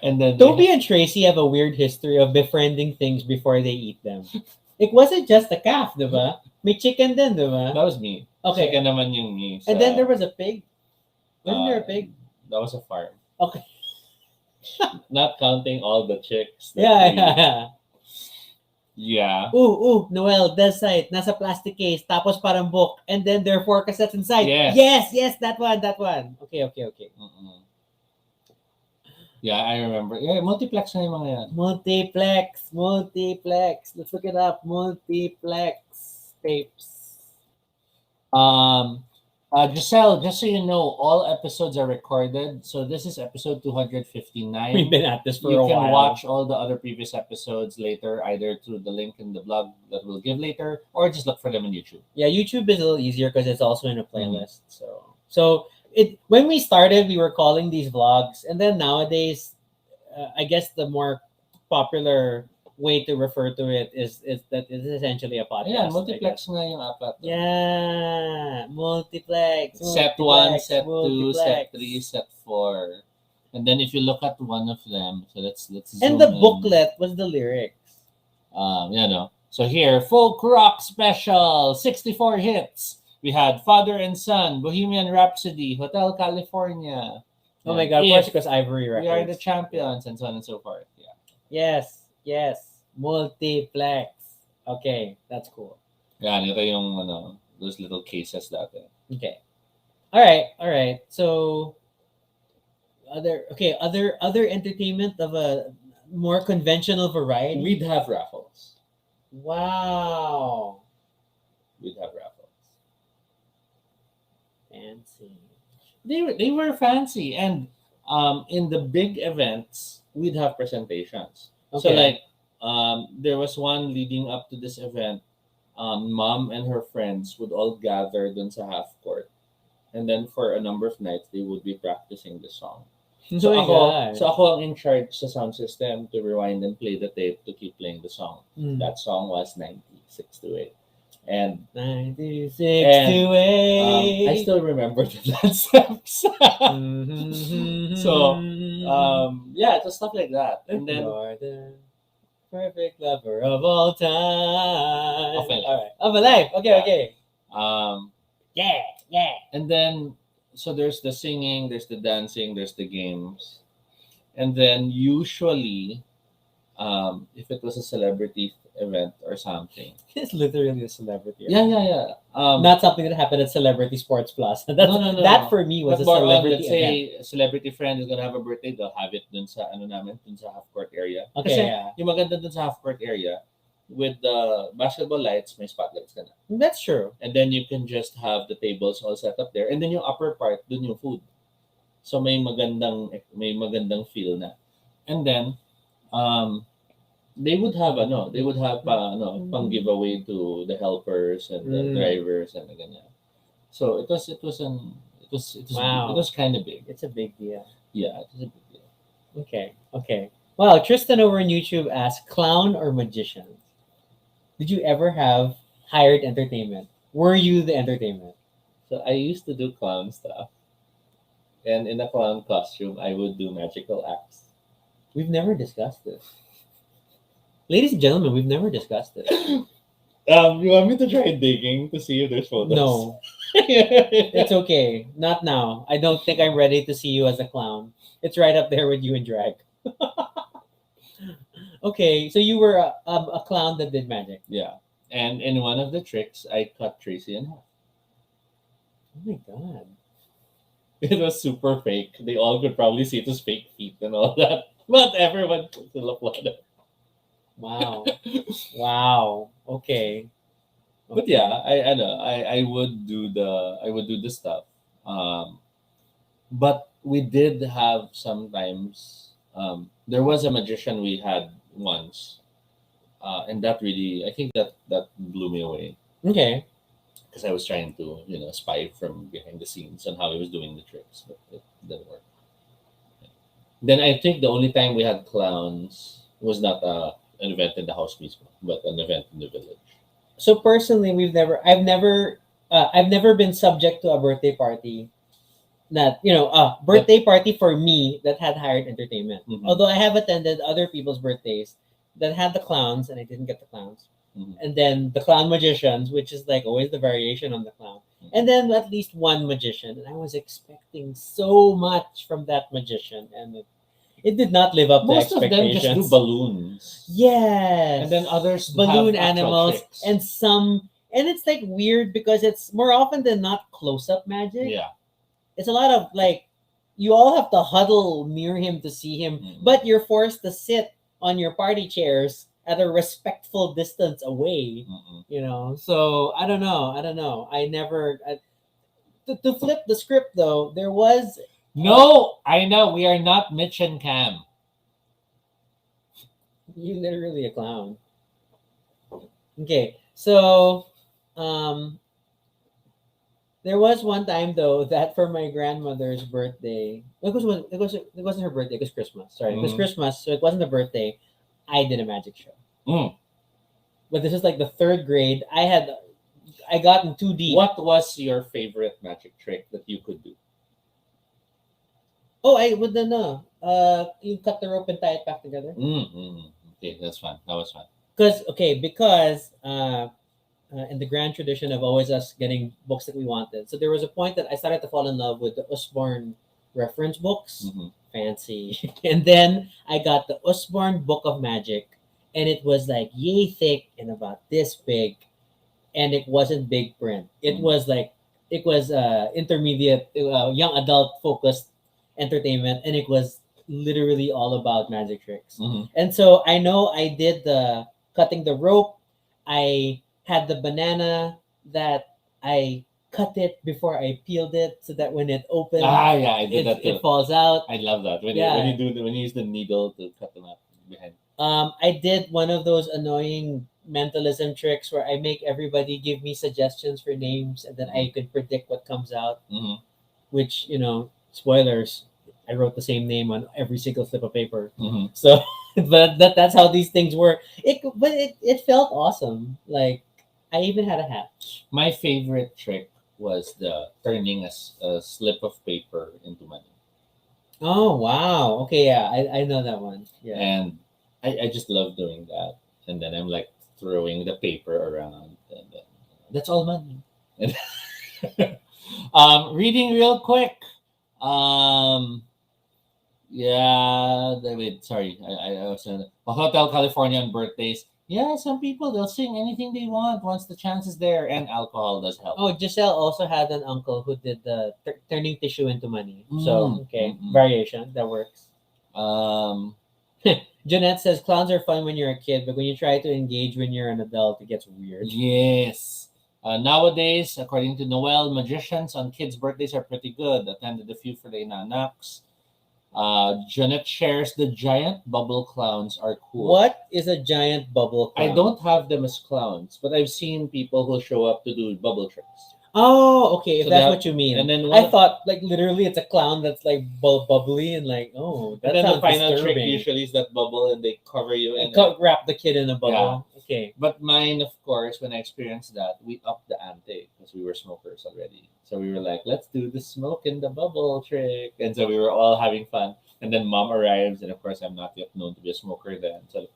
and then Toby and Tracy have a weird history of befriending things before they eat them. It wasn't just a calf, di ba? May chicken din, di ba? That was me. Okay. Chicken naman yung me. And then there was a pig. Wasn't there a pig? That was a farm. Okay. Not counting all the chicks. Yeah. Ooh, Noel, that side, nasa plastic case, tapos parang book, and then there are 4 cassettes inside. Yes, that one. Okay. Yeah, I remember. Yeah, multiplex na yung mga yan. Multiplex. Let's look it up. Multiplex tapes. Giselle, just so you know, all episodes are recorded. So this is episode 259. We've been at this for You a can while. watch all the other previous episodes later, either through the link in the blog that we'll give later, or just look for them on YouTube. Yeah, YouTube is a little easier because it's also in a Mm-hmm. playlist. So it when we started, we were calling these vlogs, and then nowadays, I guess the more popular way to refer to it is that it's essentially a podcast. Yeah, I multiplex guess. nga yung apat. Yeah, multiplex. Set 1, set 2, multiplex. set 3, set 4. And then if you look at one of them, so let's zoom And the in. booklet was the lyrics. You know. So here, folk rock special, 64 hits. We had Father and Son, Bohemian Rhapsody, Hotel California. Oh my and God, of If, course, because Ivory Records. We Are the Champions, and so on and so forth. Yeah. Yes. Multiplex. Okay, that's cool. Yan, ito yung those little cases dati. Okay. All right. So other entertainment of a more conventional variety. We'd have raffles. Wow. We'd have raffles. Fancy. They were fancy, and in the big events, we'd have presentations. So Okay. like there was one leading up to this event. Mom and her friends would all gather dun sa half court, and then for a number of nights they would be practicing the song. So Oh my God. ako ang in charge sa sound system to rewind and play the tape to keep playing the song. Mm. That song was 96 to 8. And 96 And, to 8. I still remember the dance steps. Mhm. So, yeah, just stuff like that. And then You're the perfect lover of all time. Of my life. All right. Of my life. Okay, Yeah. okay. Yeah. and then so there's the singing, there's the dancing, there's the games. And then usually if it was a celebrity event or something. It's literally a celebrity. Yeah. Not something that happened at Celebrity Sports Plus. That's, No. That for me was But a more on, celebrity let's event. say, a celebrity friend is gonna have a birthday, they'll have it dun sa dun sa half court area. Okay, Kasi yeah. yung maganda dun sa half court area, with the basketball lights, may spotlights ka na. That's true. And then you can just have the tables all set up there. And then yung upper part, dun yung food. So may magandang feel na. And then they would have pang giveaway to the helpers and the drivers and ganyan. So it was Wow. it was kind of big. It's a big deal. Yeah, it was a big deal. Okay. Wow, Tristan over on YouTube asked, clown or magician? Did you ever have hired entertainment? Were you the entertainment? So I used to do clown stuff. And in a clown costume, I would do magical acts. We've never discussed this. Ladies and gentlemen, we've never discussed this. You want me to try digging to see if there's photos? No, it's okay. Not now. I don't think I'm ready to see you as a clown. It's right up there with you in drag. Okay, so you were a clown that did magic. Yeah. And in one of the tricks, I cut Tracy in half. Oh my God. It was super fake. They all could probably see it was fake feet and all that. But everyone still applauded. Wow. Wow. Okay. But yeah, I know. I would do the stuff. But we did have sometimes there was a magician we had once. And that really, I think that blew me away. Okay. Because I was trying to, spy from behind the scenes on how he was doing the tricks, but it didn't work. Then I think the only time we had clowns was not an event in the house mismo, but an event in the village. So personally, I've never been subject to a birthday party that, a birthday party for me that had hired entertainment. Mhm. Although I have attended other people's birthdays that had the clowns and I didn't get the clowns. Mhm. And then the clown magicians, which is like always the variation on the clown. And then at least one magician. And I was expecting so much from that magician. And it did not live up Most to of them expectations. just do balloons. Yes. And then others balloon have actual animals tricks. and it's like weird because it's more often than not close-up magic. Yeah. It's a lot of like you all have to huddle near him to see him, Mm. but you're forced to sit on your party chairs at a respectful distance away. Mm-mm. You know, so I don't know. To flip the script though, there was No, I know we are not Mitch and Cam. you literally a clown. Okay, so um, there was one time though that for my grandmother's birthday, it wasn't her birthday. It was Christmas. Sorry, it was Mhm. Christmas, so it wasn't a birthday. I did a magic show, Mm. but this is like the third grade. I got in too deep. What was your favorite magic trick that you could do? Oh, I would know. You cut the rope and tie it back together. Okay, that's fun. That was fun. Because in the grand tradition of always us getting books that we wanted. So there was a point that I started to fall in love with the Usborne reference books. Mm-hmm. Fancy. And then I got the Usborne Book of Magic, and it was like yay thick and about this big, and it wasn't big print. It Mhm. was like it was intermediate, young adult focused entertainment, and it was literally all about magic tricks. Mhm. And so I know I did the cutting the rope. I had the banana that I cut it before I peeled it so that when it opens, Yeah, I did that too. it falls out. I love that when Yeah. when you use the needle to cut them up behind. I did one of those annoying mentalism tricks where I make everybody give me suggestions for names and then I could predict what comes out. Mm-hmm. Which, spoilers, I wrote the same name on every single slip of paper. Mm-hmm. So, but that's how these things work. It felt awesome. Like I even had a hat. My favorite trick was the turning a slip of paper into money, Oh wow. Okay, yeah, I know that one. Yeah. and I just love doing that. And then I'm like throwing the paper around, and then that's all money. Reading real quick. Um, Yeah, wait, sorry. I was in a Hotel California on birthdays. Yeah, some people they'll sing anything they want once the chance is there, and alcohol does help. Oh, Giselle also had an uncle who did the turning tissue into money. So okay, Mm-mm. variation that works. Um, Jeanette says clowns are fun when you're a kid, but when you try to engage when you're an adult, it gets weird. yes. Nowadays, according to Noel, magicians on kids' birthdays are pretty good. Attended a few for the Nanaks. Janet shares the giant bubble clowns are cool. What is a giant bubble clown? I don't have them as clowns, but I've seen people who show up to do bubble tricks. Oh, okay. If So that's they what you mean. and then I thought like literally it's a clown that's like bubbly and like that And then sounds the final trick disturbing. usually is that bubble, and they cover you in. Wrap the kid in a bubble. Okay. But mine, of course, when I experienced that, we upped the ante because we were smokers already. So we were like, let's do the smoke in the bubble trick. And so we were all having fun. And then mom arrives, and of course, I'm not yet known to be a smoker then. So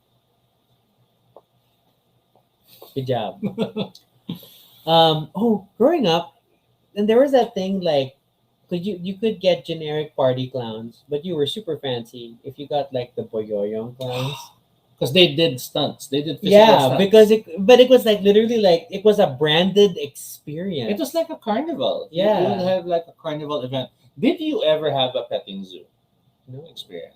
Good job. Growing up, and there was that thing like, you could get generic party clowns, but you were super fancy if you got like the boyoyong clowns. because they did stunts, they did physical Yeah, stunts. because it was like literally like it was a branded experience. It was like a carnival. Yeah. You would have like a carnival event. Did you ever have a petting zoo No. experience?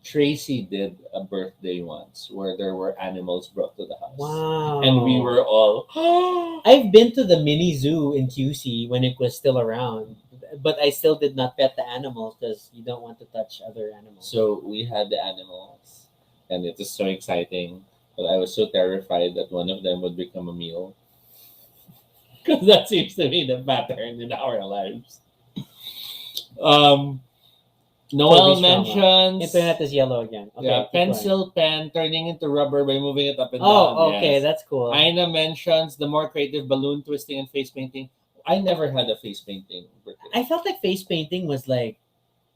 Tracy did a birthday once where there were animals brought to the house. Wow. And we were all, I've been to the mini zoo in QC when it was still around, but I still did not pet the animals because you don't want to touch other animals. So we had the animals, and it was so exciting. But I was so terrified that one of them would become a meal. Because that seems to be the pattern in our lives. Noel Toby's trauma. mentions Internet is yellow again. Okay, yeah, keep going. pencil pen turning into rubber by moving it up and down. Oh, okay, Yes. that's cool. Aina mentions the more creative balloon twisting and face painting. I never had a face painting birthday. I felt like face painting was like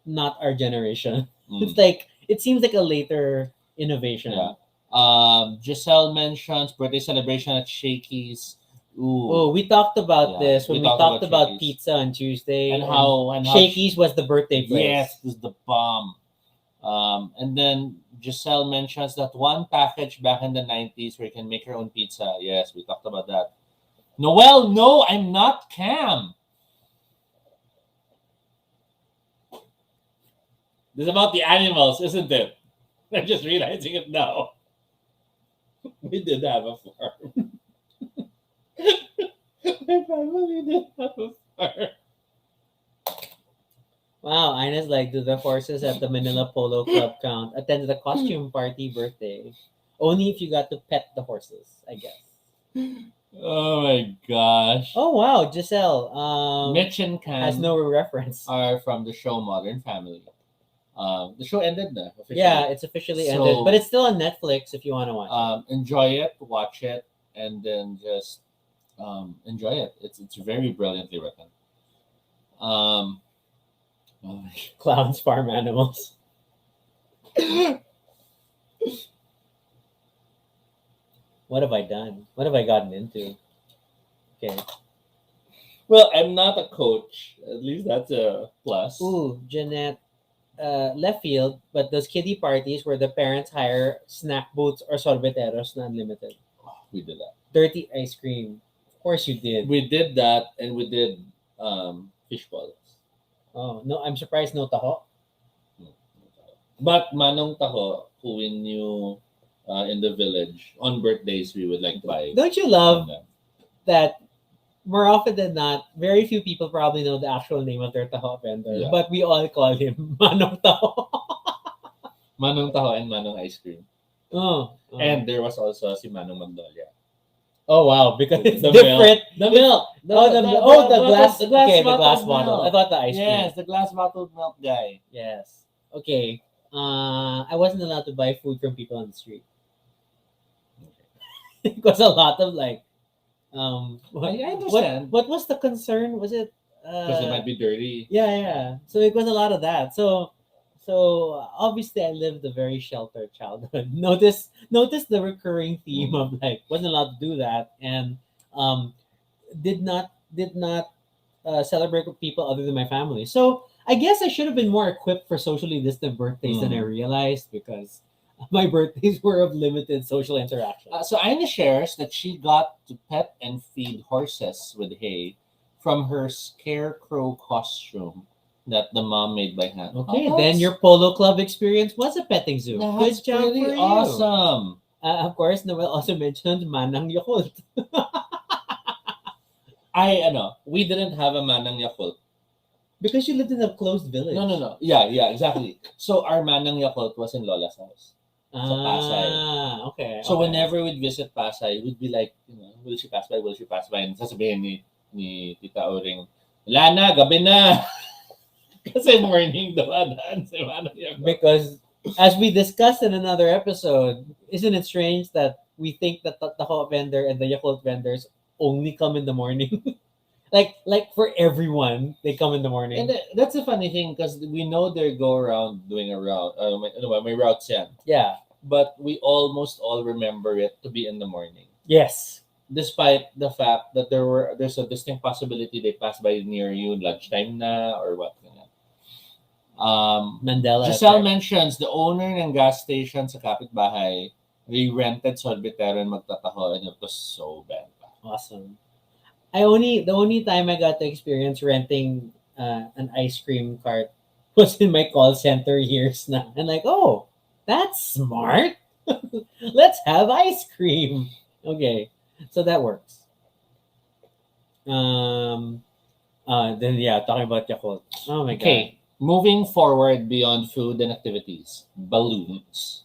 not our generation. Mm. It's like it seems like a later innovation. Yeah. Giselle mentions birthday celebration at Shakey's. Ooh. Oh, we talked about Yeah, this when we we talked talked about about Shakey's. pizza on Tuesday. and how Shakey's was the birthday place. yes, it was the bomb. And then Giselle mentions that one package back in the 90s where you can make your own pizza. Yes, we talked about that. Noel, no, I'm not Cam. This is about the animals, isn't it? I'm just realizing it now. We did have a farm. My family did have a farm. Wow, Ina's like, do the horses at the Manila Polo Club count? Attend the costume party birthday. Only if you got to pet the horses, I guess. Oh my gosh. Oh wow, Giselle. Mitch and has Cam no reference. are from the show Modern Family. The show ended na officially. Yeah, it's officially So, ended, but it's still on Netflix if you want to watch it. Enjoy it, watch it, and then just enjoy it. It's very brilliantly written. Oh my Clowns farm animals. What have I done? What have I gotten into? Okay. Well, I'm not a coach. At least that's a plus. Ooh, Jeanette. Left field, but those kiddie parties where the parents hire snack booths or sorbeteros na unlimited. Oh, we did that. Dirty ice cream. Of course you did. We did that, and we did fish balls. Oh, no, I'm surprised no taho. But Manong Taho, who we knew in the village, on birthdays we would like buy. Don't you love that more often than not, very few people probably know the actual name of their taho vendor, Yeah. but we all call him Manong Taho. Manong Taho and Manong Ice Cream. Oh. And there was also si Manong Magnolia. Oh wow, because it's The different. The milk. The glass. The glass okay, the bottled glass bottle. milk. I thought the ice cream. Yes, the glass bottled milk guy. Yes. Okay. I wasn't allowed to buy food from people on the street. It was a lot of like, what, I understand. what was the concern? Was it? Because it might be dirty. Yeah. So it was a lot of that. So obviously I lived a very sheltered childhood. Notice the recurring theme of like wasn't allowed to do that and did not celebrate with people other than my family. So I guess I should have been more equipped for socially distant birthdays than I realized because my birthdays were of limited social interaction. So Aina shares that she got to pet and feed horses with hay from her scarecrow costume that the mom made by hand. Okay, then your polo club experience was a petting zoo. That's Good job pretty for you. awesome. Of course, Noel also mentioned Manang Yakult. We didn't have a Manang Yakult. Because you lived in a closed village. No. Yeah, exactly. So our Manang Yakult was in Lola's house. Pasay. Okay. So whenever we'd visit Pasay, we'd be like, will she pass by? Will she pass by? And sasabihin ni Tita Oring, wala na, gabi na. Kasi morning daw adaan si Manang Yakult. Because as we discussed in another episode, isn't it strange that we think that the taho vendor and the Yakult vendors only come in the morning? like for everyone, they come in the morning. And that's a funny thing because we know they go around doing a route. May routes yan. Yeah. But we almost all remember it to be in the morning. Yes. Despite the fact that there's a distinct possibility they pass by near you lunchtime na or what. Mandela. Giselle mentions the owner ng gas station sa kapitbahay, they rented sorbetero and magtataho and it was so bad. Awesome. The only time I got to experience renting an ice cream cart was in my call center years now. And like, oh, that's smart. Let's have ice cream. Okay, so that works. Then talking about Yakult. Oh my god. Moving forward beyond food and activities, balloons.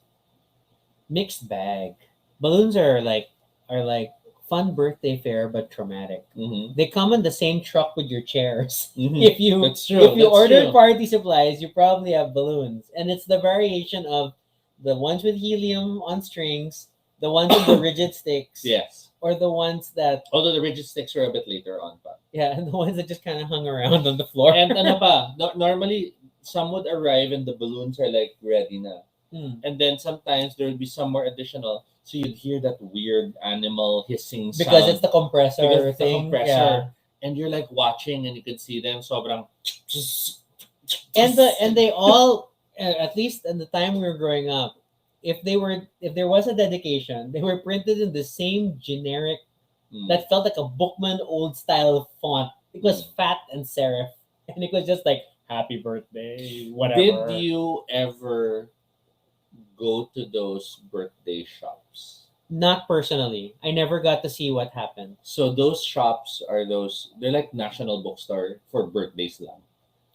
Mixed bag. Balloons are like fun birthday fare but traumatic. Mm-hmm. They come in the same truck with your chairs. Mm-hmm. If you order party supplies, you probably have balloons, and it's the variation of the ones with helium on strings, the ones with the rigid sticks, yes, or the ones that although the rigid sticks were a bit later on, pa. Yeah, and the ones that just kind of hung around on the floor. And normally some would arrive and the balloons are like ready na. And then sometimes there would be some more additional. So you'd hear that weird animal hissing sound. Because it's the compressor thing. Yeah. And you're like watching and you can see them sobrang and they all, at least in the time we were growing up, if there was a dedication, they were printed in the same generic that felt like a Bookman old style font. It was fat and serif. And it was just like happy birthday, whatever. Did you ever go to those birthday shops? Not personally. I never got to see what happened. So those shops are they're like national bookstore for birthdays lang.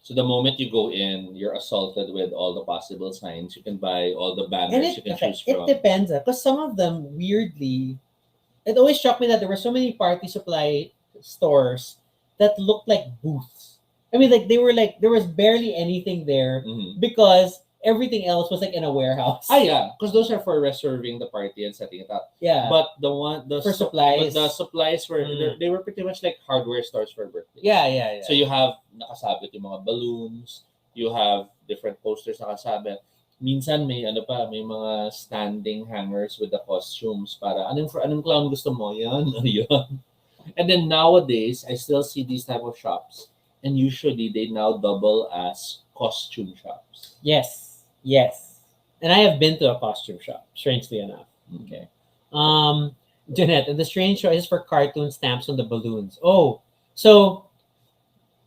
So the moment you go in, you're assaulted with all the possible signs. You can buy all the And banners you can choose it from. depends, because some of them weirdly, it always shocked me that there were so many party supply stores that looked like booths. I mean, like they were like there was barely anything there Mhm. because everything else was like in a warehouse. Ah, yeah, because those are for reserving the party and setting it up. Yeah, But the For supplies. but the supplies were Mm. they were pretty much like hardware stores for birthdays. yeah. So you have nakasabit yung mga balloons, you have different posters nakasabit. Minsan may mga standing hangers with the costumes para anong clown gusto mo? Yan, yun. And then nowadays, I still see these type of shops, and usually they now double as costume shops. Yes. And I have been to a costume shop, strangely enough. Okay. Jeanette, and the strange choices for cartoon stamps on the balloons. Oh, so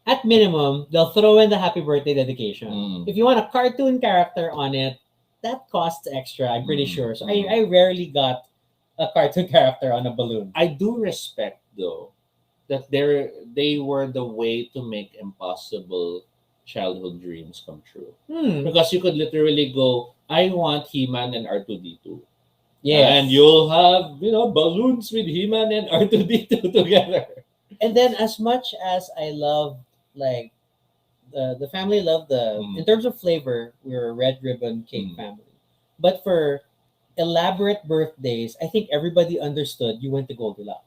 at minimum, they'll throw in the happy birthday dedication. Mm. If you want a cartoon character on it, that costs extra, I'm pretty sure. So Mm. I rarely got a cartoon character on a balloon. I do respect though that they were the way to make impossible childhood dreams come true. Because you could literally go, I want He-Man and R2D2. Yes. And you'll have, balloons with He-Man and R2D2 together. And then as much as I love like the family loved in terms of flavor, we were a red ribbon cake family. But for elaborate birthdays, I think everybody understood you went to Goldilocks.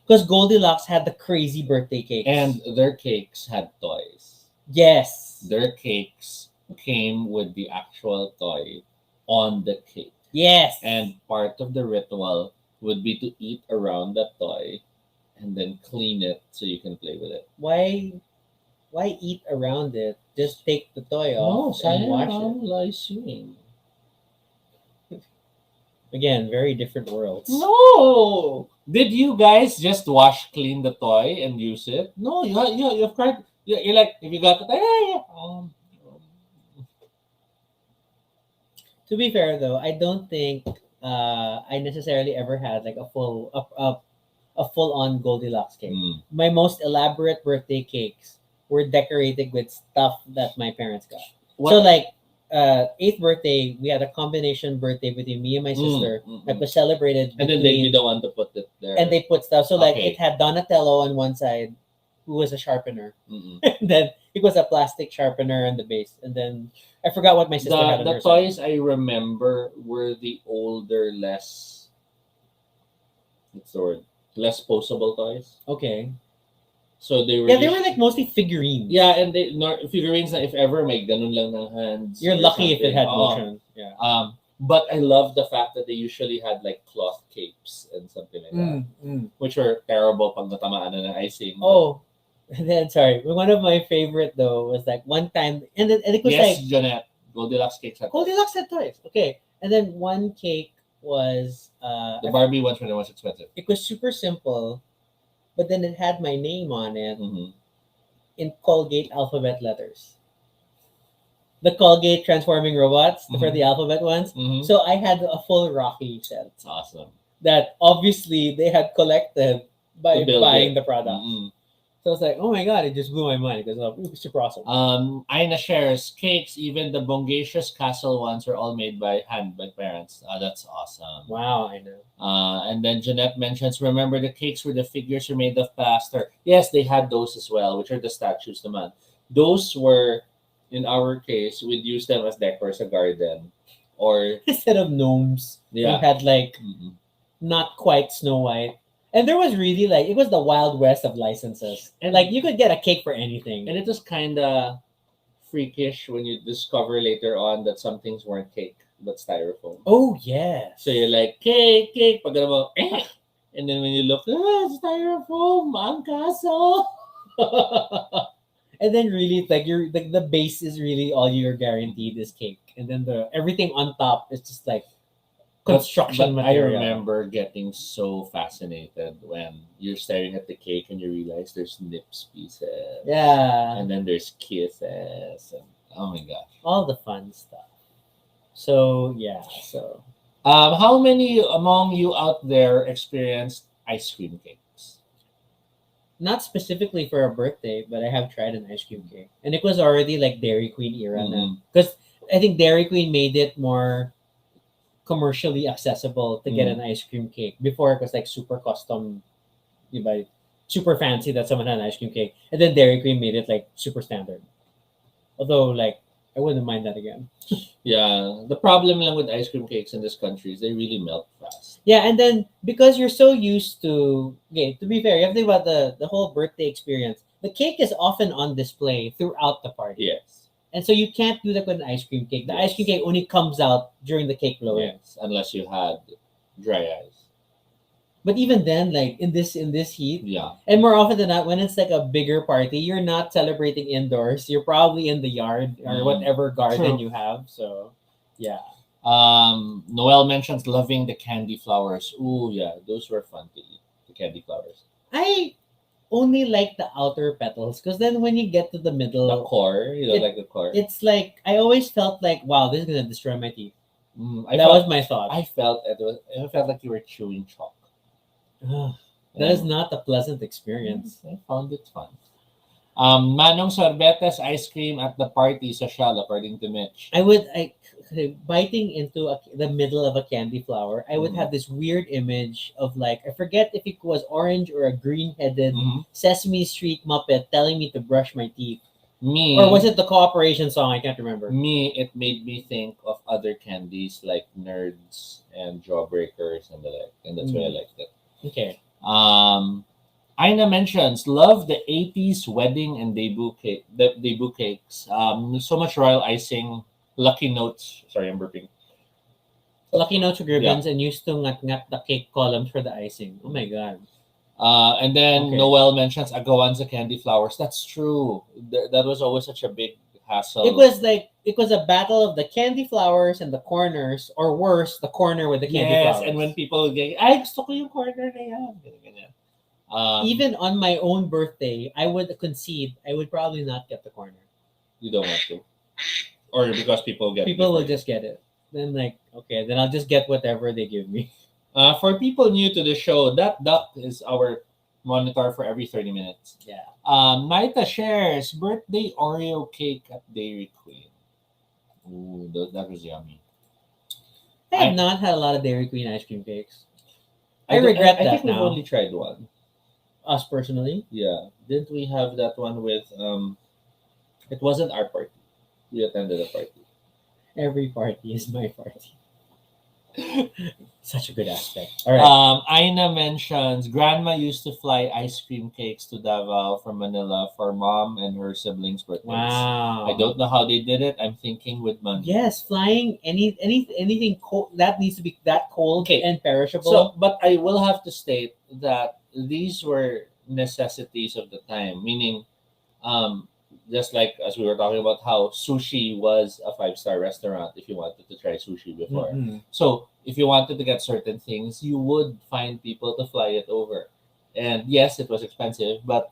Because Goldilocks had the crazy birthday cakes. And their cakes had toys. Yes. Their cakes came with the actual toy on the cake. Yes. And part of the ritual would be to eat around that toy and then clean it so you can play with it. Why eat around it? Just take the toy off and wash it. Again, very different worlds. No! Did you guys just clean the toy and use it? No, you've tried. You're like, if you got the toy, To be fair though, I don't think I necessarily ever had like a full on Goldilocks cake. My most elaborate birthday cakes were decorated with stuff that my parents got. So like 8th birthday, we had a combination birthday between me and my sister that was celebrated. And then they'd be the one to put it there. And they put stuff. So like Okay. it had Donatello on one side, who was a sharpener. Mm-mm. And then it was a plastic sharpener on the base. And then I forgot what my sister had on The her toys side. I remember were the older, less posable toys. Okay. So they were Yeah, they were like mostly figurines. Yeah, and figurines na if ever may ganun lang ng hands. You're or lucky if it something. had Oo. motion. Yeah. But I love the fact that they usually had like cloth capes and something like that, which were terrible pag natamaan na ng icing. Oh, and then sorry, one of my favorite though was like one time, and it was yes, like Jeanette, Goldilocks cakes had Goldilocks had toys. Okay, and then one cake was the Barbie ones were the most expensive. it was super simple, but then it had my name on it Mm-hmm. in Colgate alphabet letters. The Colgate transforming robots for the alphabet ones. Mm-hmm. So I had a full Rocky set It's awesome. that obviously they had collected by To build buying it. the product. Mm-hmm. So it's like, oh my god, it just blew my mind because it was super awesome. Aina shares cakes, even the Bongacious Castle ones were all made by hand by parents. That's awesome. Wow, I know. And then Jeanette mentions, remember the cakes where the figures were made of plaster. Yes, they had those as well, which are the statues naman. Those were, in our case, we'd use them as decor sa garden. Or, Instead of gnomes, yeah. we had like Mm-mm. not quite Snow White. And there was really like, it was the Wild West of licenses. And- Like you could get a cake for anything. And it was kind of freakish when you discover later on that some things weren't cake, but styrofoam. Oh, yes. So you're like, cake, pag ganun mo, and then when you look, it's styrofoam, ang kaso. And then really, it's like the base is really all you're guaranteed is cake. And then the everything on top is just like construction but material. I remember getting so fascinated when you're staring at the cake and you realize there's nips pieces. Yeah. And then there's kisses. And, oh my gosh. All the fun stuff. So yeah, so How many among you out there experienced ice cream cakes? not specifically for a birthday, but I have tried an ice cream cake, and it was already like Dairy Queen era Mhm. because I think Dairy Queen made it more commercially accessible to get Mm. an ice cream cake. Before it was like super custom, you buy super fancy that someone had an ice cream cake, and then Dairy Queen made it like super standard. Although like I wouldn't mind that again. Yeah, the problem lang with ice cream cakes in this country is they really melt fast. Yeah, and then because you're so used to, okay, to be fair, you have to think about the whole birthday experience. The cake is often on display throughout the party. Yes. And so you can't do that with an ice cream cake. The ice cream Yes. cake only comes out during the cake blowing. Yes, unless you had dry ice. But even then, like in this heat, Yeah. and more often than not, when it's like a bigger party, you're not celebrating indoors. You're probably in the yard or Mhm. whatever garden True. you have. So yeah. Noel mentions loving the candy flowers. Ooh, yeah, those were fun to eat. The candy flowers. I only like the outer petals because then when you get to the middle, The core, you don't it- like the core. it's like I always felt like, wow, this is gonna destroy my teeth. I That felt, was my thought. I felt like you were chewing chalk. Ugh, that is not a pleasant experience. I found it fun. Manong sorbetes ice cream at the party social, according to Mitch. Biting into the middle of a candy flower, I would Mhm. have this weird image of like I forget if it was orange or a green-headed Mhm. Sesame Street Muppet telling me to brush my teeth, Me, or was it the Cooperation song? I can't remember. it made me think of other candies like Nerds and Jawbreakers and the like, and that's why I liked it. Okay, Aina mentions love the 80s wedding and debut cakes. So much royal icing, lucky notes. Sorry, I'm burping. Lucky Notes with ribbons and used to ngat the cake columns for the icing. Oh my god. And then Okay. Noel mentions agawanza candy flowers. That's true. That was always such a big hassle. It was a battle of the candy flowers and the corners, or worse, the corner with the candy yes, flowers. and when people get, ay, gusto ko yung corner na yan. Ganyan. Even on my own birthday, I would concede I would probably not get the corner. You don't want to. Or because people get People will before you. just get it. Then like, okay, then I'll just get whatever they give me. For people new to the show, that duck is our monitor for every 30 minutes. Yeah. Naita shares birthday Oreo cake at Dairy Queen. Ooh, that was yummy. I have I- not had a lot of Dairy Queen ice cream cakes. I don't- regret I that think we've now. only tried one. Us personally. Yeah. Didn't we have that one with it wasn't our party. We attended a party. Every party is my party. Such a good aspect. All right. Aina mentions grandma used to fly ice cream cakes to Davao from Manila for mom and her siblings' birthdays. Wow. I don't know how they did it. I'm thinking with money. Yes, flying anything cold that needs to be that cold Okay. and perishable. So, but I will have to state that these were necessities of the time, meaning, just like as we were talking about how sushi was a 5-star restaurant if you wanted to try sushi before. Mhm. So, if you wanted to get certain things, you would find people to fly it over. And yes, it was expensive, but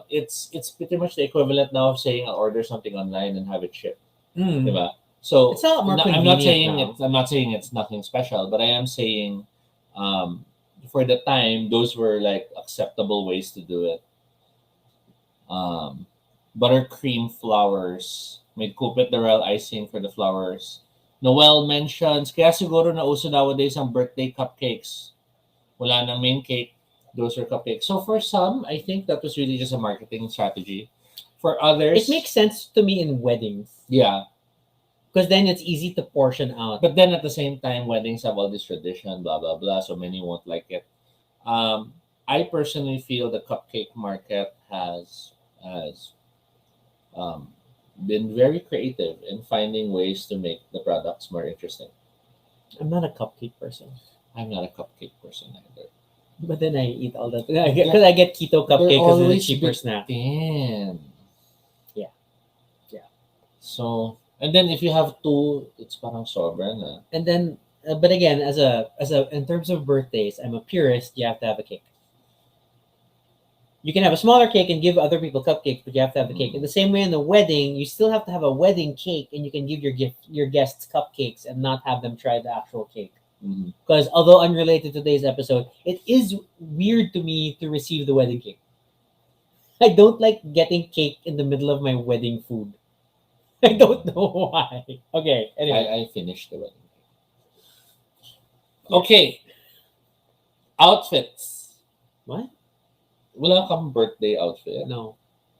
it's pretty much the equivalent now of saying I'll order something online and have it shipped. Mm. Diba? So It's a lot more I'm not convenient saying now. I'm not saying it's nothing special, but I am saying, for the time, those were like acceptable ways to do it. Buttercream flowers. May kupit the royal icing for the flowers. Noel mentions, kaya siguro na uso nowadays ang birthday cupcakes. Wala nang main cake. Those are cupcakes. So for some, I think that was really just a marketing strategy. For others, It makes sense to me in weddings yeah. because then it's easy to portion out. But then at the same time, weddings have all this tradition, blah blah blah. So many won't like it. I personally feel the cupcake market has been very creative in finding ways to make the products more interesting. I'm not a cupcake person, I'm not a cupcake person either. but then I eat all that because I get keto cupcake because it's a always cheaper bit snack. thin. Yeah. Yeah. So, and then if you have two, it's parang sobra na. And then but again, as a in terms of birthdays, I'm a purist. You have to have a cake. You can have a smaller cake and give other people cupcakes, but you have to have the cake. In the same way, in the wedding, you still have to have a wedding cake, and you can give your guests cupcakes and not have them try the actual cake. Mhm. Because although unrelated to today's episode, it is weird to me to receive the wedding cake. I don't like getting cake in the middle of my wedding food. I don't know why. Okay, anyway. I finished the wedding. Okay. Outfits. What? Wala kang birthday outfit? No.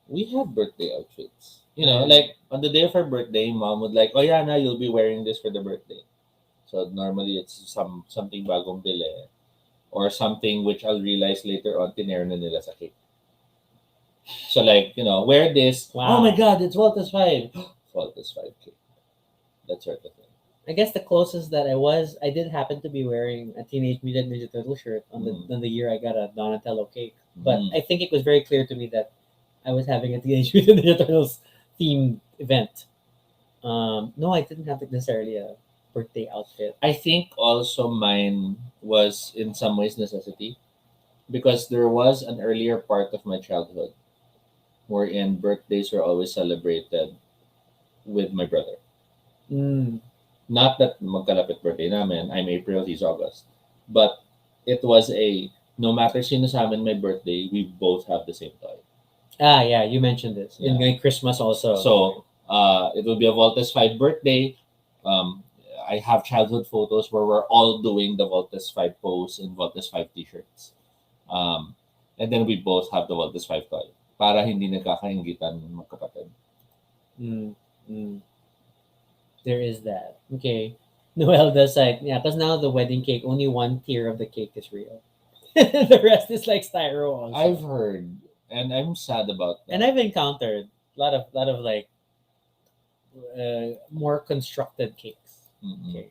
We had birthday outfits. Mm. Like on the day of her birthday, mom would like, oh yeah, na, you'll be wearing this for the birthday. So normally it's something bagong bili or something which I'll realize later on tinero na nila sa cake. So like, wear this. Wow. Oh my god, it's Walter's 5. Walter's 5 cake. That sort of thing. I guess the closest that I did happen to be wearing a Teenage Mutant Ninja Turtle shirt on the year I got a Donatello cake. But I think it was very clear to me that I was having a Teenage Mutant Ninja Turtles themed event. No, I didn't have necessarily a birthday outfit. I think also mine was in some ways necessity because there was an earlier part of my childhood wherein birthdays were always celebrated with my brother. Mm. Not that magkalapit birthday namin, I'm April, he's August. But it was no matter sino sa amin may birthday, we both have the same toy. Ah, yeah, you mentioned this. Yeah. In my Christmas also. So, it will be a Voltes 5 birthday. I have childhood photos where we're all doing the Voltes 5 pose in Voltes 5 t-shirts. And then we both have the Voltes 5 toy para hindi nagkakaingitan magkapatid. There is that. Okay. Noel does like, yeah, because now the wedding cake, only one tier of the cake is real. The rest is like styro also. I've heard, and I'm sad about that. And I've encountered a lot of like more constructed cakes. Mhm. Okay.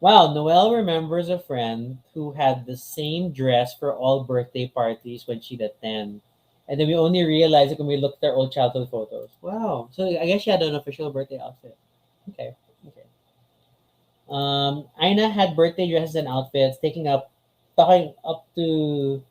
Wow, Noelle remembers a friend who had the same dress for all birthday parties when she'd attend. And then we only realized it when we looked at our old childhood photos. Wow. So I guess she had an official birthday outfit. Okay. Aina had birthday dresses and outfits, talking up to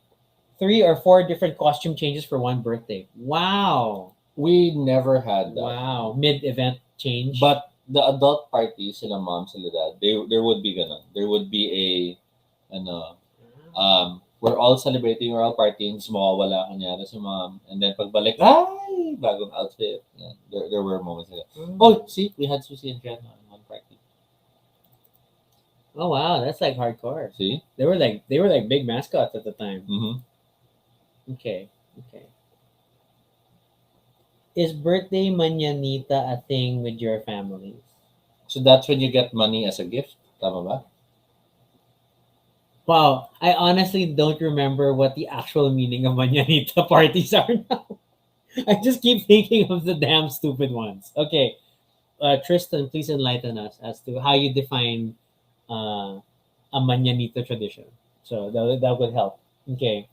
3 or 4 different costume changes for one birthday. Wow. We never had that. Wow. Mid-event change. But the adult parties, sila mom, sila dad, there would be ganun. There would be we're all celebrating, we're all partying, mawawala kanyari si mom. And then pagbalik, ay, bagong outfit. Yeah, there were moments like that. Oh, see, we had Susie and Jenna in one party. Oh wow, that's like hardcore. See? They were like big mascots at the time. Mm-hmm. Okay. Is birthday mañanita a thing with your families? So that's when you get money as a gift. Tama ba? Wow, I honestly don't remember what the actual meaning of mañanita parties are now. I just keep thinking of the damn stupid ones. Okay, Tristan, please enlighten us as to how you define a mañanita tradition. So that would help. Okay.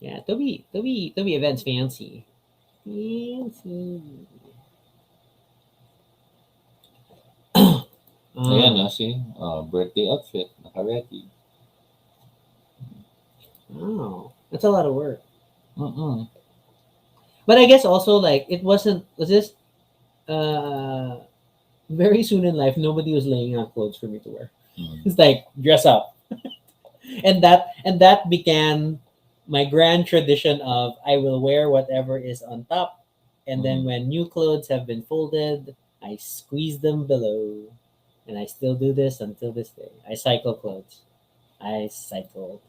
Yeah, Toby events fancy. Ayan, see? Birthday outfit. Naka-ready. Wow, that's a lot of work. Mm-mm. But I guess also like was this very soon in life nobody was laying out clothes for me to wear. Mm. It's like dress up. and that began my grand tradition of I will wear whatever is on top, and then when new clothes have been folded, I squeeze them below. And I still do this until this day. I cycle clothes. I cycle.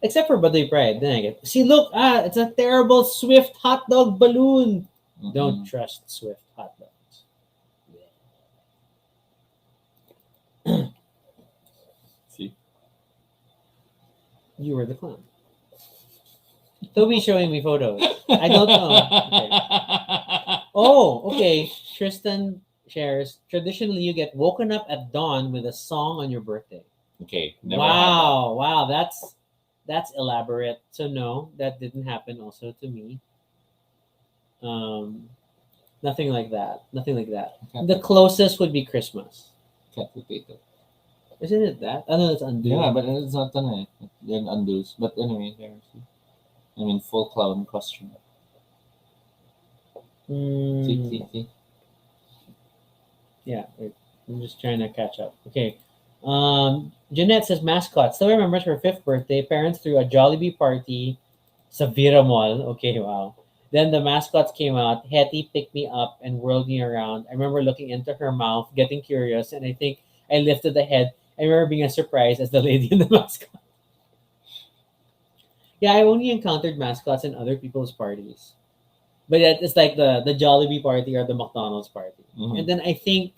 Except for Baduy Pride. Then I get, see, look, it's a terrible Swift hot dog balloon. Mm-mm. Don't trust Swift hot dogs. See? You were the clown. Toby's showing me photos. I don't know. Okay. Oh, okay. Tristan shares, traditionally you get woken up at dawn with a song on your birthday. Okay. Never Wow, that's elaborate. So no, that didn't happen also to me. Nothing like that. Nothing like that. Can't The closest would be Christmas. repeat it. Isn't it that? Oh no, it's undo. Yeah, but it's not done. Then undoes. But anyway, there's. I mean, full clown costume. Mm, See. yeah, wait, I'm just trying to catch up. Okay. Jeanette says mascot. Still remembers her fifth birthday. Parents threw a Jollibee party sa Vira Mall. Okay, wow. Then the mascots came out. Hetty picked me up and whirled me around. I remember looking into her mouth, getting curious, and I think I lifted the head. I remember being as surprised as the lady in the mascot. Yeah, I only encountered mascots in other people's parties. But it's like the Jollibee party or the McDonald's party. Mhm. And then I think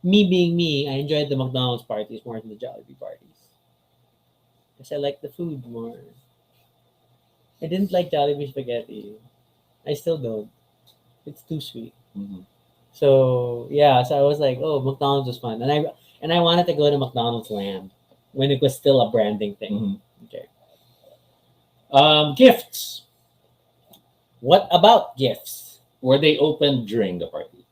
me being me, I enjoyed the McDonald's parties more than the Jollibee parties. Because I like the food more. I didn't like Jollibee spaghetti. I still don't. It's too sweet. Mhm. So yeah, so I was like, oh, McDonald's was fun. And I wanted to go to McDonald's Land when it was still a branding thing. Mhm. Okay. Gifts. What about gifts? Were they opened during the party?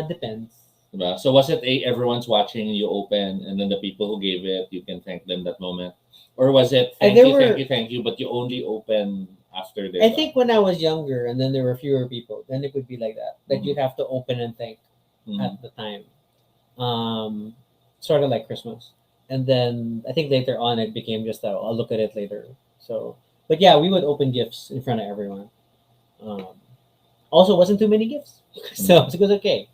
Depends. Diba? So was it everyone's watching, you open, and then the people who gave it, you can thank them that moment? Or was it And thank you, but you only open after they're I done? think when I was younger and then there were fewer people, then it would be like that. That Mhm. you'd have to open and thank Mhm. at the time. Sort of like Christmas. And then I think later on it became just I'll look at it later. So, but yeah, we would open gifts in front of everyone. Um, Also, wasn't too many gifts, so it was okay.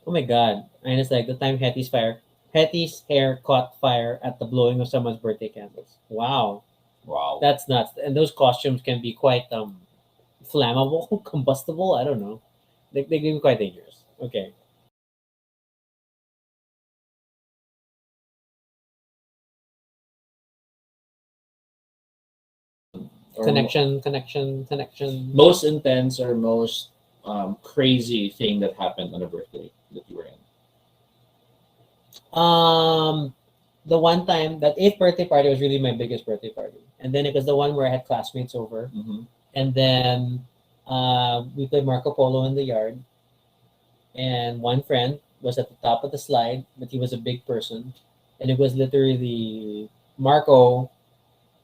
Oh my god! And it's like the time Hetty's hair caught fire at the blowing of someone's birthday candles. Wow, Wow. that's nuts. And those costumes can be quite flammable, combustible. I don't know. They can be quite dangerous. Okay. Or Connection. most intense or most crazy thing that happened on a birthday that you were in? Um, the one time that eighth birthday party was really my biggest birthday party, and then it was the one where I had classmates over, Mm-hmm. and then we played Marco Polo in the yard, and one friend was at the top of the slide, but he was a big person, and it was literally Marco,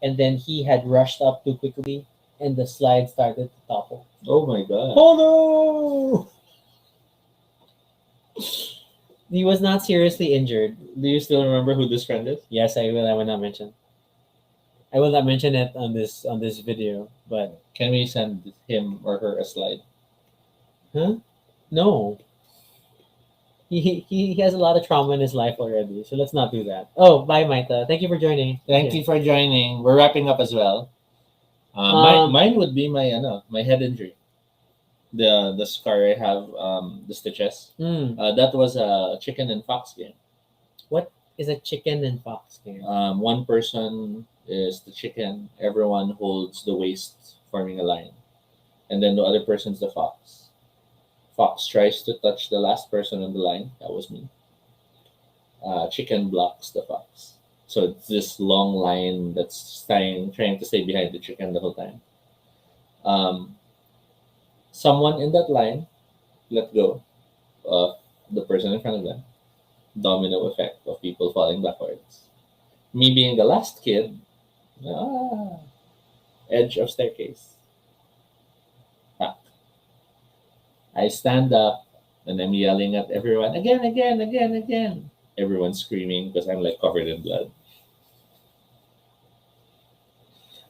and then he had rushed up too quickly, and the slide started to topple. Oh my god. Oh no! He was not seriously injured. Do you still remember who this friend is? Yes, I will. I will not mention. I will not mention it on this video, but Can we send him or her a slide? no. He has a lot of trauma in his life already, so let's not do that. Oh, bye, Maita. Thank you for joining. Thank you for joining. We're wrapping up as well. Mine would be my head injury. The scar I have, the stitches. Mm. That was a chicken and fox game. What is a chicken and fox game? One person is the chicken. Everyone holds the waist, forming a line, and then the other person's the fox. Fox tries to touch the last person on the line. That was me. Chicken blocks the fox. So it's this long line that's trying to stay behind the chicken the whole time. Someone in that line let go of the person in front of them. Domino effect of people falling backwards. Me being the last kid, edge of staircase. Back. I stand up and I'm yelling at everyone, again. Everyone's screaming because I'm like covered in blood.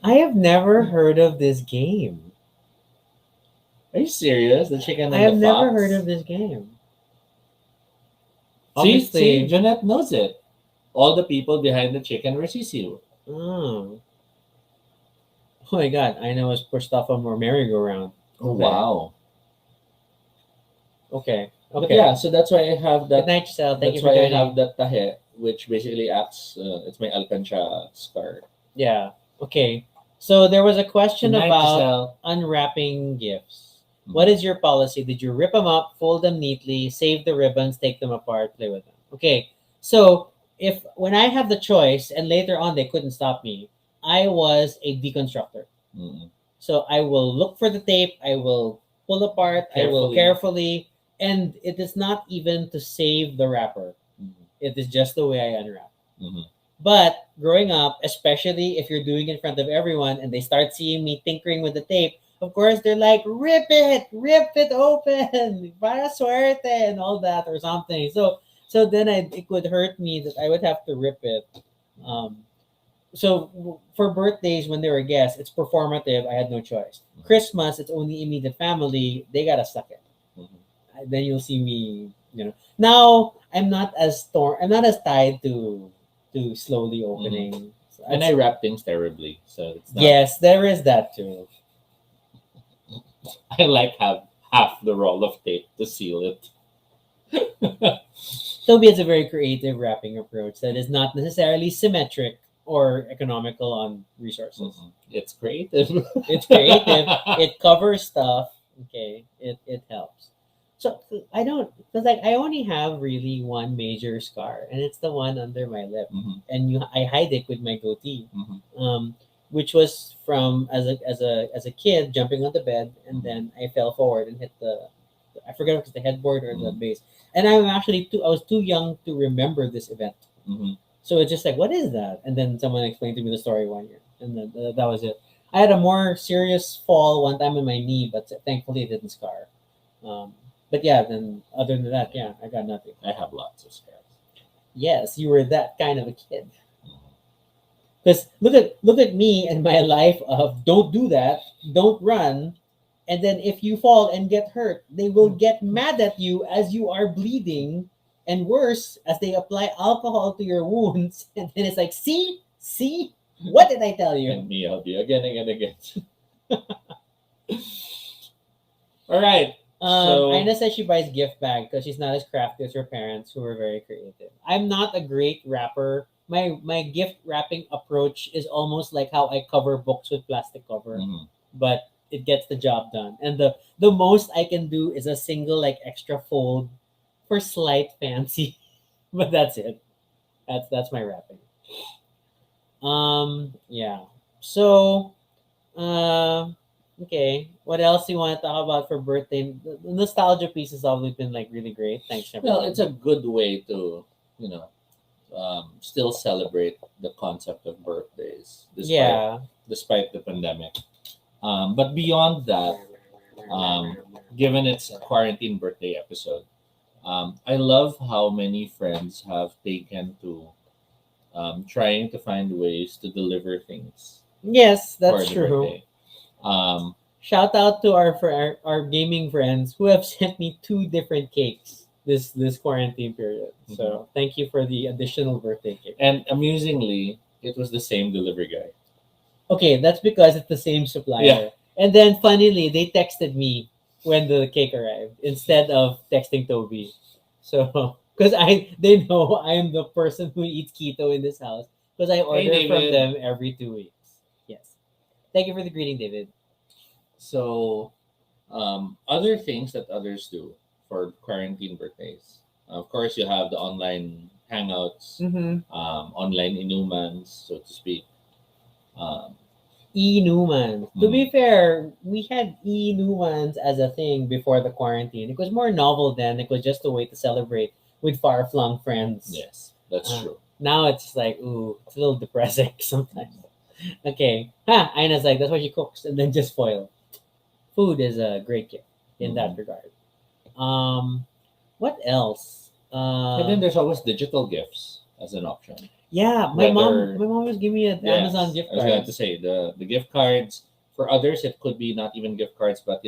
I have never heard of this game. Are you serious? The chicken and I have the never fox? heard of this game. See, Obviously, Jeanette knows it. All the people behind the chicken were CCU. oh. Oh my god, I know it's push stuff on more merry-go-round. Oh, Okay. wow. Okay. But yeah, so that's why I have that. Good night, Giselle. Thank you That's for why I joining. have that tahe, which basically acts. It's my alcancha scar. Yeah. Okay. So there was a question Good night, about Giselle. unwrapping gifts. Mhm. What is your policy? Did you rip them up, fold them neatly, save the ribbons, take them apart, play with them? Okay. So if when I have the choice, and later on they couldn't stop me, I was a deconstructor. Mm. So I will look for the tape. I will pull apart. I will carefully, and it is not even to save the wrapper. Mhm. It is just the way I unwrap. Mhm. But growing up, especially if you're doing it in front of everyone and they start seeing me tinkering with the tape, of course they're like, rip it open, para suerte, and all that or something. So then it would hurt me that I would have to rip it. Um, for birthdays when they were guests, it's performative. I had no choice. Christmas, it's only immediate family. They gotta suck it. Then you'll see me. Now I'm not as I'm not as tied to slowly opening. So And I wrap things terribly, so it's not. yes, there is that too. I like have half the roll of tape to seal it. Toby has a very creative wrapping approach that is not necessarily symmetric or economical on resources. It's creative. It's creative. It covers stuff. Okay, it helps. So I don't, because like I only have really one major scar, and it's the one under my lip, and I hide it with my goatee, which was from as a kid jumping on the bed, and then I fell forward and hit I forget if it's the headboard or the base, and I was too young to remember this event, so it's just like, what is that? And then someone explained to me the story one year, and then that was it. I had a more serious fall one time on my knee, but thankfully it didn't scar. But yeah, then other than that, yeah, I got nothing. I have lots of scars. Yes, you were that kind of a kid. Because look at me and my life of don't do that, don't run, and then if you fall and get hurt, they will get mad at you as you are bleeding, and worse, as they apply alcohol to your wounds, and then it's like, see, what did I tell you? And me, I'll be again. All right. Ina says she buys gift bag because she's not as crafty as her parents, who were very creative. I'm not a great wrapper. My gift wrapping approach is almost like how I cover books with plastic cover, but it gets the job done. And the most I can do is a single like extra fold for slight fancy, but that's it. That's my wrapping. Yeah. So, okay. What else do you want to talk about for birthday? The nostalgia piece has always been like really great. Thanks, everyone. Well, it's a good way to, still celebrate the concept of birthdays, despite the pandemic. But beyond that, given its quarantine birthday episode, I love how many friends have taken to trying to find ways to deliver things. Yes, for that's the true. birthday. Shout out to our gaming friends who have sent me 2 different cakes this quarantine period. So thank you for the additional birthday cake. And amusingly, it was the same delivery guy. Okay, that's because it's the same supplier. Yeah. And then funnily, they texted me when the cake arrived instead of texting Toby. So because they know I'm the person who eats keto in this house because I order from David. them every 2 weeks. Yes. Thank you for the greeting, David. So, other things that others do for quarantine birthdays. Of course, you have the online hangouts, online inumans, so to speak. E-Newmans. To be fair, we had E-Newmans as a thing before the quarantine. It was more novel then. It was just a way to celebrate with far-flung friends. Yes, that's true. Now it's like, ooh, it's a little depressing sometimes. Okay. Ina's like, that's why she cooks, and then just foil. Food is a great gift in that regard. What else? And then there's always digital gifts as an option. Yeah, my mom was giving me an Amazon gift I was card. going to say the gift cards. For others, it could be not even gift cards, but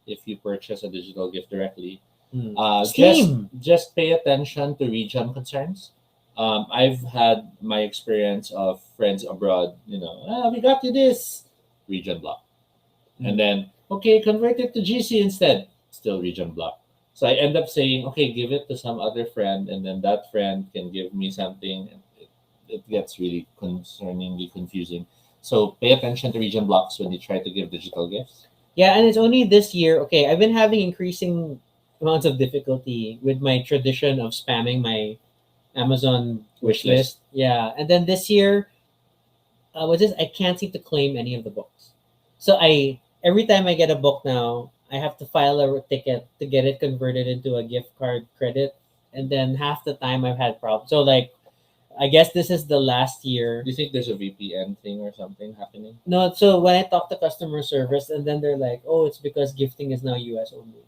if you purchase a digital gift directly, just pay attention to region concerns. I've had my experience of friends abroad. We got you this region block, and then okay, convert it to GC instead. Still region block. So I end up saying, okay, give it to some other friend, and then that friend can give me something. It gets really concerningly confusing. So pay attention to region blocks when you try to give digital gifts. Yeah, and it's only this year. Okay, I've been having increasing amounts of difficulty with my tradition of spamming my Amazon wish list. Yeah, and then this year, I can't seem to claim any of the books. So every time I get a book now, I have to file a ticket to get it converted into a gift card credit, and then half the time I've had problems. So like, I guess this is the last year. Do you think there's a VPN thing or something happening? No, so when I talk to customer service, and then they're like, "Oh, it's because gifting is now U.S. only."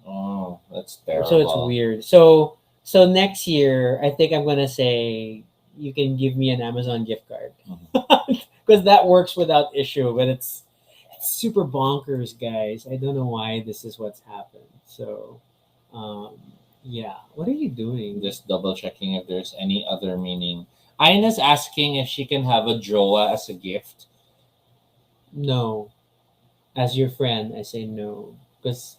Oh, that's terrible. So it's weird. So next year, I think I'm gonna say you can give me an Amazon gift card because that works without issue. But it's super bonkers, guys. I don't know why this is what's happened. So, um, yeah. What are you doing? Just double checking if there's any other meaning. Ina's asking if she can have a joa as a gift. No, as your friend, I say no because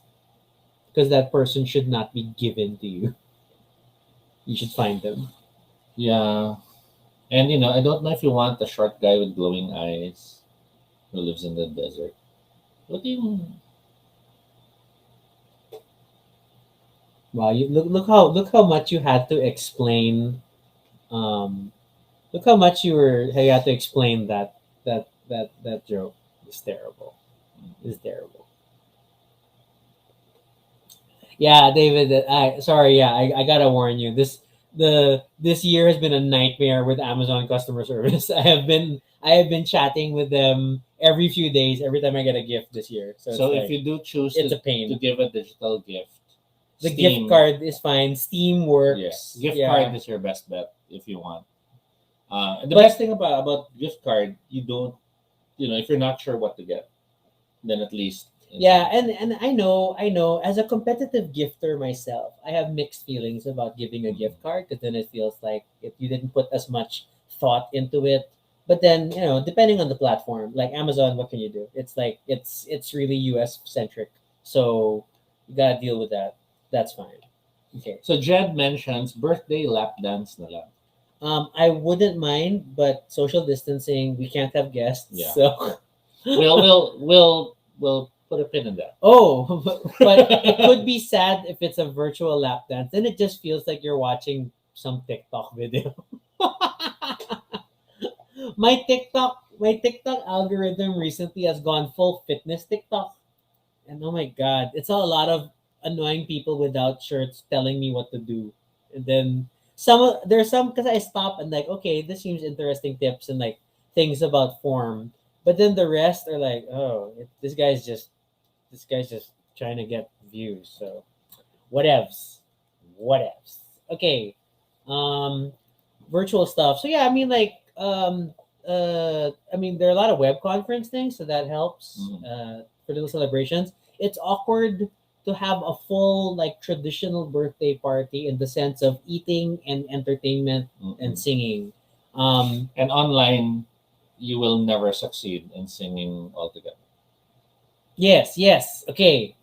that person should not be given to you. You should find them. Yeah. And I don't know if you want a short guy with glowing eyes who lives in the desert. What do you Wow, you look how much you had to explain. Um, look how much you had to explain that joke. It's terrible. It's terrible. Yeah, David. I sorry. Yeah, I gotta warn you. This year has been a nightmare with Amazon customer service. I have been chatting with them every few days. Every time I get a gift this year. So So it's if you do choose it's a to pain. give a digital gift, The Steam, gift card is fine. Steam works. yes, gift Yeah. card is your best bet if you want. The But- best thing about gift card, you don't, if you're not sure what to get, then at least Yeah, and I know as a competitive gifter myself, I have mixed feelings about giving a gift card because then it feels like if you didn't put as much thought into it. But then, depending on the platform, like Amazon, what can you do? It's like it's really US centric. So you gotta deal with that. That's fine. Okay. So Jed mentions birthday lap dance na lang. I wouldn't mind, but social distancing, we can't have guests. Yeah. So We'll put a pin in that. oh, but it could be sad if it's a virtual lap dance. Then it just feels like you're watching some TikTok video. my TikTok algorithm recently has gone full fitness TikTok. And oh my god, it's a lot of annoying people without shirts telling me what to do. And then there's some because I stop and like, okay, this seems interesting tips and like things about form. But then the rest are like, oh, this guy's just trying to get views. So whatevs. Okay. Um virtual stuff. So yeah, I mean like there are a lot of web conference things, so that helps for little celebrations. It's awkward to have a full like traditional birthday party in the sense of eating and entertainment and singing. And online, you will never succeed in singing altogether. Yes. Okay.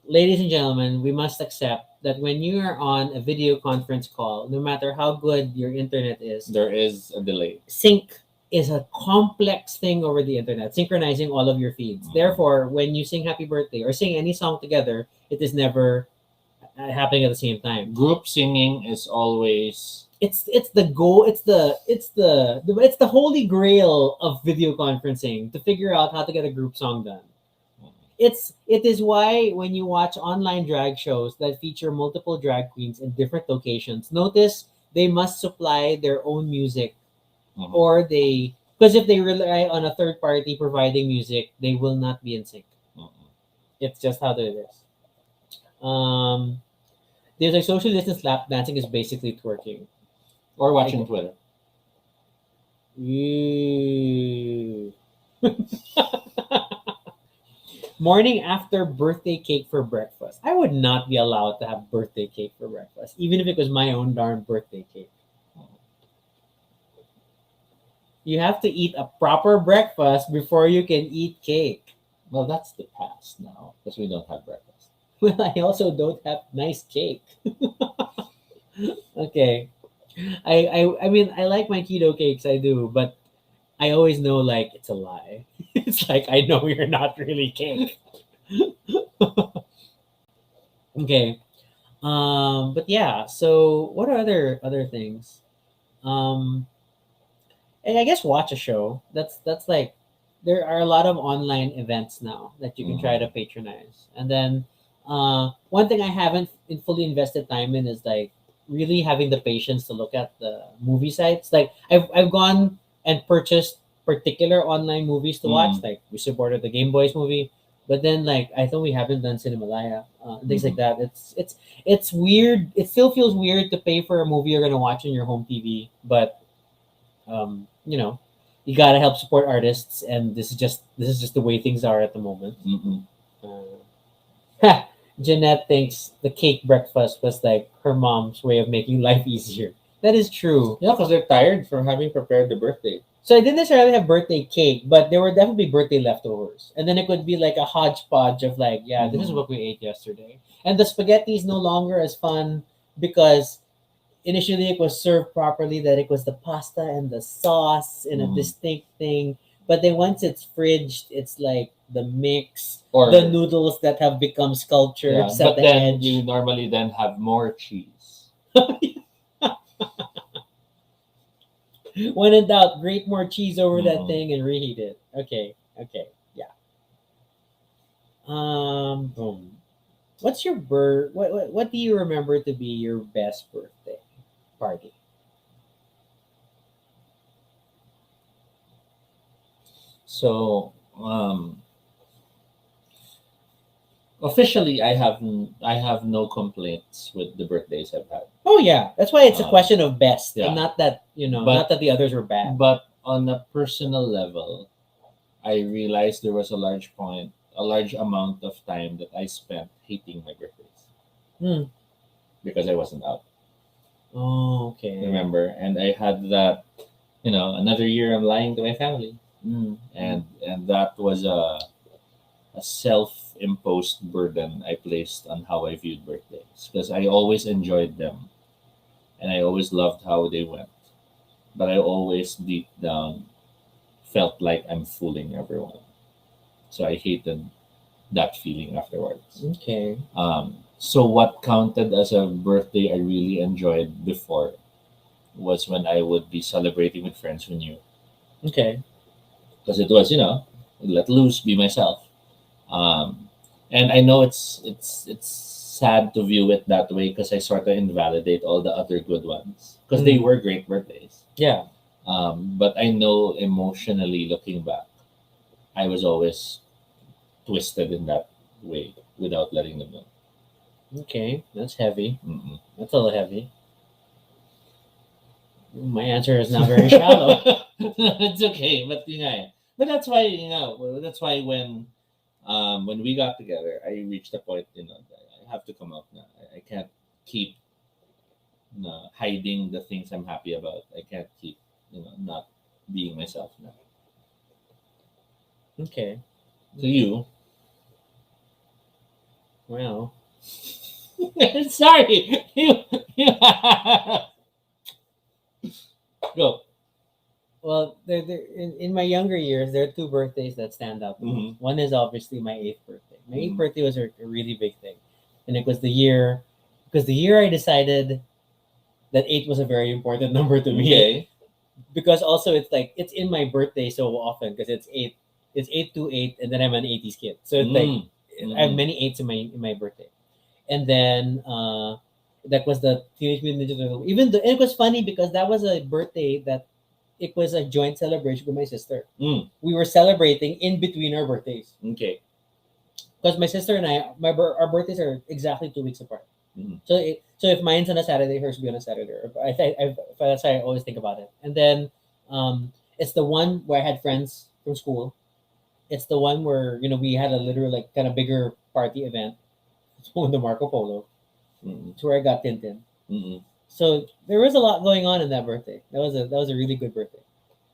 Ladies and gentlemen, we must accept that when you are on a video conference call, no matter how good your internet is, There is a delay. sync is a complex thing over the internet, synchronizing all of your feeds. Therefore, when you sing happy birthday or sing any song together, it is never happening at the same time. Group singing is always It's the goal. It's the holy grail of video conferencing to figure out how to get a group song done. It is why when you watch online drag shows that feature multiple drag queens in different locations, notice they must supply their own music, or because if they rely on a third party providing music, they will not be in sync. It's just how it is. There's like social distance lap dancing is basically twerking. or watching Twitter. Ew. Morning after birthday cake for breakfast. I would not be allowed to have birthday cake for breakfast, even if it was my own darn birthday cake. You have to eat a proper breakfast before you can eat cake. Well, that's the past now because we don't have breakfast. Well, I also don't have nice cake. Okay. I mean, I like my keto cakes, I do, but I always know like it's a lie. It's like I know you're not really cake. Okay. But yeah, so what are other things? Um and I guess watch a show. That's like there are a lot of online events now that you can try to patronize. And then one thing I haven't fully invested time in is like really having the patience to look at the movie sites. Like I've gone and purchased particular online movies to watch. Mm. Like we supported the Game Boys movie, but then like I thought we haven't done Cinemalaya, things like that. It's weird. It still feels weird to pay for a movie you're gonna watch on your home TV, but you know, you gotta help support artists, and this is just the way things are at the moment. Mm-mm. Ha! Jeanette thinks the cake breakfast was like her mom's way of making life easier. That is true. Yeah, because they're tired from having prepared the birthday. So I didn't necessarily have birthday cake, but there were definitely birthday leftovers. And then it could be like a hodgepodge of like, yeah, this is Mhm. what we ate yesterday. And the spaghetti is no longer as fun because initially it was served properly, that it was the pasta and the sauce in a Mhm. distinct thing. But then once it's fridged, it's like the mix, Or the noodles that have become yeah, sculptures at but the then you edge. normally then have more cheese. When in doubt, grate more cheese over that Mhm. thing and reheat it. Okay, okay, yeah. Boom. What's your what do you remember to be your best birthday party? So officially, I have no complaints with the birthdays I've had. Oh yeah, that's why it's a Um, question of best, and yeah, not that not but that the others were bad. but on a personal level, I realized there was a large amount of time that I spent hating my birthdays Hmm. because I wasn't out. Oh, okay. Remember, and I had that, another year I'm lying to my family, Mm. and that was a self-imposed burden I placed on how I viewed birthdays because I always enjoyed them and I always loved how they went, but I always deep down felt like I'm fooling everyone. So I hated that feeling afterwards. Okay. So what counted as a birthday I really enjoyed before was when I would be celebrating with friends who knew, Okay. because it was, let loose, be myself. Um, and I know it's sad to view it that way because I sort of invalidate all the other good ones because they Mm. were great birthdays. Yeah. But I know emotionally looking back, I was always twisted in that way without letting them know. Okay. That's heavy. Mm-mm. That's a little heavy. My answer is not very shallow. It's okay, but but that's why that's why when we got together, I reached a point that I have to come out now. I can't keep hiding the things I'm happy about. I can't keep not being myself now. Okay. So you, Well. sorry, you go. Well, in my younger years, there are two birthdays that stand out the most. Mhm. One is obviously my eighth birthday. My eighth Mhm. birthday was a really big thing, and it was the year because the year I decided that eight was a very important number to me. Okay. Because also it's like it's in my birthday so often because it's 828, and then I'm an 80s kid, so it's like Mm. I have Mhm. many eights in my birthday. And then that was the Teenage Mutant Ninja Turtle. Even though it was funny because that was a birthday that it was a joint celebration with my sister. Mm. We were celebrating in between our birthdays Okay. because my sister and I, our birthdays are exactly 2 weeks apart. Mhm. So if mine's on a Saturday, hers will be on a Saturday. That's how I always think about it. And then it's the one where I had friends from school. It's the one where we had a literal like kind of bigger party event. It's on the Marco Polo. Mm-mm. It's where I got Tintin. Mm-mm. So there was a lot going on in that birthday. That was a really good birthday.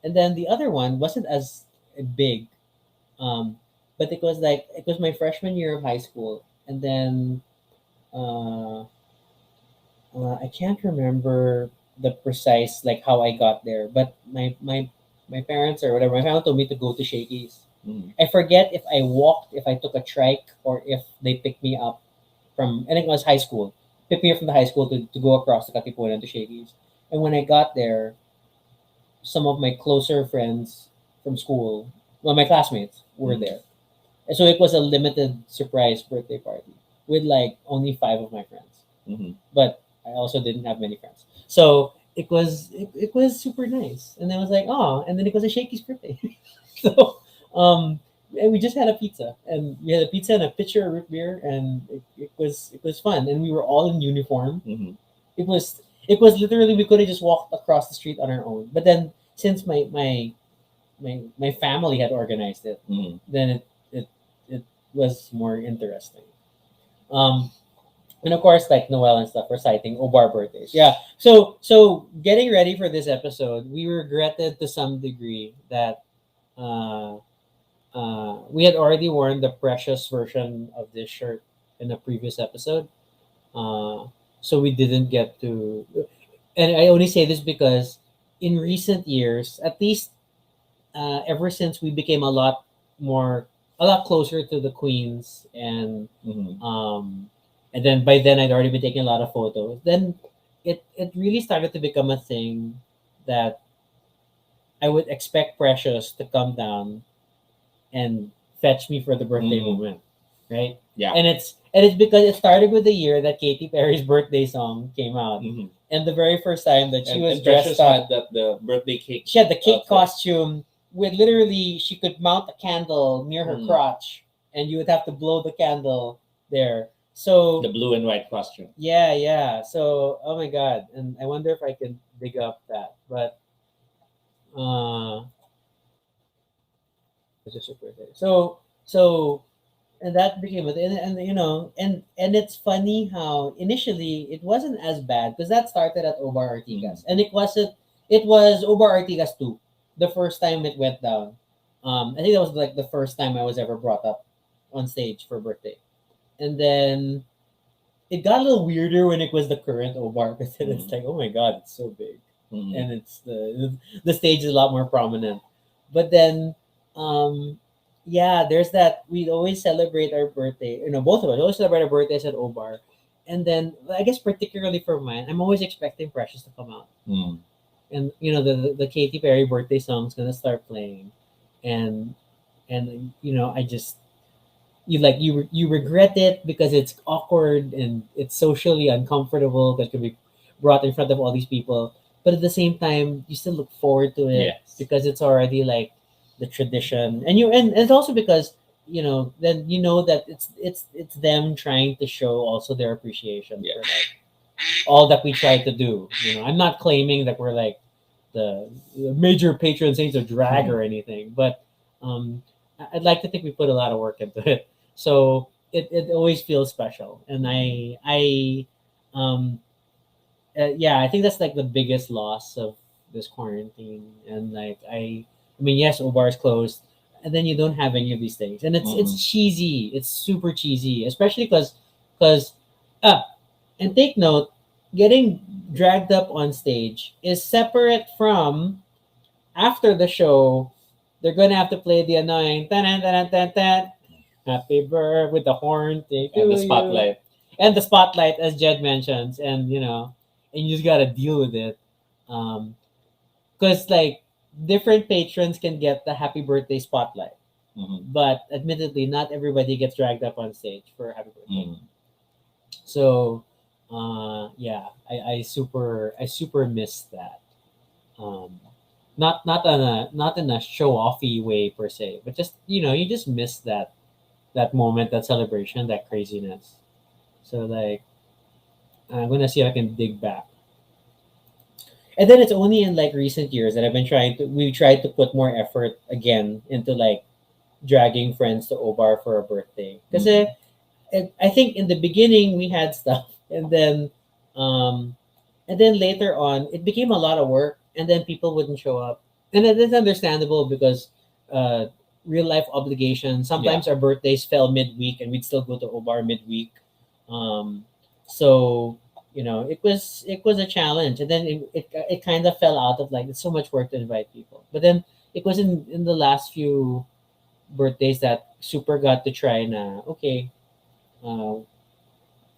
And then the other one wasn't as big, um, but it was my freshman year of high school, and then uh, I can't remember the precise like how I got there, but my parents or whatever, my family told me to go to Shakey's. Mm. I forget if I walked, if I took a trike, or if they picked me up from. I think it was high school. Picked me up from the high school to go across the Katipunan to Shakey's. And when I got there, some of my closer friends from school, well, my classmates were Mhm. there. And so it was a limited surprise birthday party with like only five of my friends. Mhm. But I also didn't have many friends. So it was super nice. And then I was like, oh, and then it was a Shakey's birthday. So and we just had a pizza. And we had a pizza and a pitcher of root beer and it was fun. And we were all in uniform. Mhm. It was literally we could have just walked across the street on our own. But then since my family had organized it, Mhm. then it was more interesting. Um, and of course, like Noel and stuff, reciting Obar birthdays. Yeah. So getting ready for this episode, we regretted to some degree that uh, we had already worn the precious version of this shirt in a previous episode. Uh, so we didn't get to. And I only say this because in recent years, at least ever since we became more a lot closer to the queens Mhm. and then by then I'd already been taking a lot of photos. Then it really started to become a thing that I would expect Precious to come down and fetch me for the birthday Mhm. moment, right? Yeah. And it's because it started with the year that Katy Perry's birthday song came out, Mhm. and the very first time that she was And Precious dressed up, had the birthday cake. she had the cake outfit. costume with literally she could mount a candle near her Mm. crotch, and you would have to blow the candle there. So The blue and white costume. yeah. So oh my god, and I wonder if I can dig up that, but uh, it's just super good. So and that became it, and you know, and it's funny how initially it wasn't as bad because that started at Obar Artigas, and it wasn't. It was Obar Artigas too. The first time it went down, I think that was like the first time I was ever brought up on stage for birthday, and then it got a little weirder when it was the current Obar because then it's Mhm. like, oh my god, it's so big, Mhm. and it's the stage is a lot more prominent. But then, um, yeah, there's that we always celebrate our birthday. You know, both of us always celebrate our birthdays at Obar, and then I guess particularly for mine, I'm always expecting Precious to come out, Mm. and you know the Katy Perry birthday song's gonna start playing, and you know I just you regret it because it's awkward and it's socially uncomfortable because it can be brought in front of all these people, but at the same time you still look forward to it Yes. because it's already like the tradition, and and it's also because you know then you know that it's them trying to show also their appreciation Yeah. for like all that we try to do. You know, I'm not claiming that we're like the major patron saints of drag or anything, but I'd like to think we put a lot of work into it. So it always feels special, and um, yeah, I think that's like the biggest loss of this quarantine, and like I mean, yes, Obar is closed, and then you don't have any of these things, and it's Mhm. cheesy, it's super cheesy, especially because uh, and take note, getting dragged up on stage is separate from after the show. They're gonna have to play the annoying tan tan tan tan happy birthday with the horn thing And the to you spotlight. and the spotlight as Jed mentions, and you know, and you just gotta deal with it. Because like different patrons can get the happy birthday spotlight, Mhm. but admittedly, not everybody gets dragged up on stage for a happy birthday. Mhm. So, yeah, I super miss that. Um, not in a show offy way per se, but just you know, you just miss that moment, that celebration, that craziness. So like, I'm gonna see if I can dig back. And then it's only in like recent years that we tried to put more effort again into like dragging friends to Obar for a birthday. Because Mhm. I think in the beginning we had stuff, um, and then later on it became a lot of work, and then people wouldn't show up, and it's understandable because uh, real life obligations. Yeah. Sometimes our birthdays fell midweek, and we'd still go to Obar midweek. Um, so you know it was a challenge, and then it kind of fell out of like it's so much work to invite people, but then it was in the last few birthdays that super got to try na okay, uh,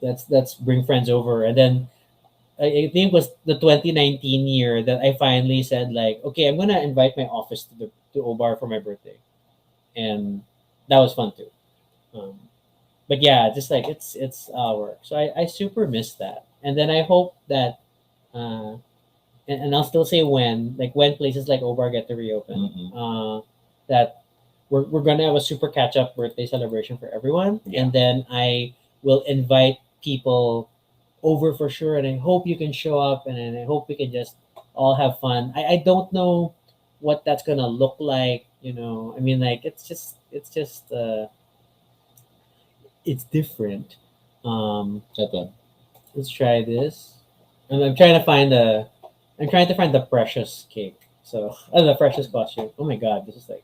let's bring friends over, and then I think it was the 2019 year that I finally said like, okay, I'm gonna invite my office to Obar for my birthday, and that was fun too. Um, but yeah, just like it's work. So I super miss that, and then I hope that uh, and I'll still say when places like Obar get to reopen, Mm-mm. that we're gonna have a super catch up birthday celebration for everyone, Yeah. and then I will invite people over for sure, and I hope you can show up, and then I hope we can just all have fun. I don't know what that's gonna look like, you know. I mean, like it's different. That one. Let's try this. And I'm trying to find the precious cake. So, the precious costume. Oh my god, this is like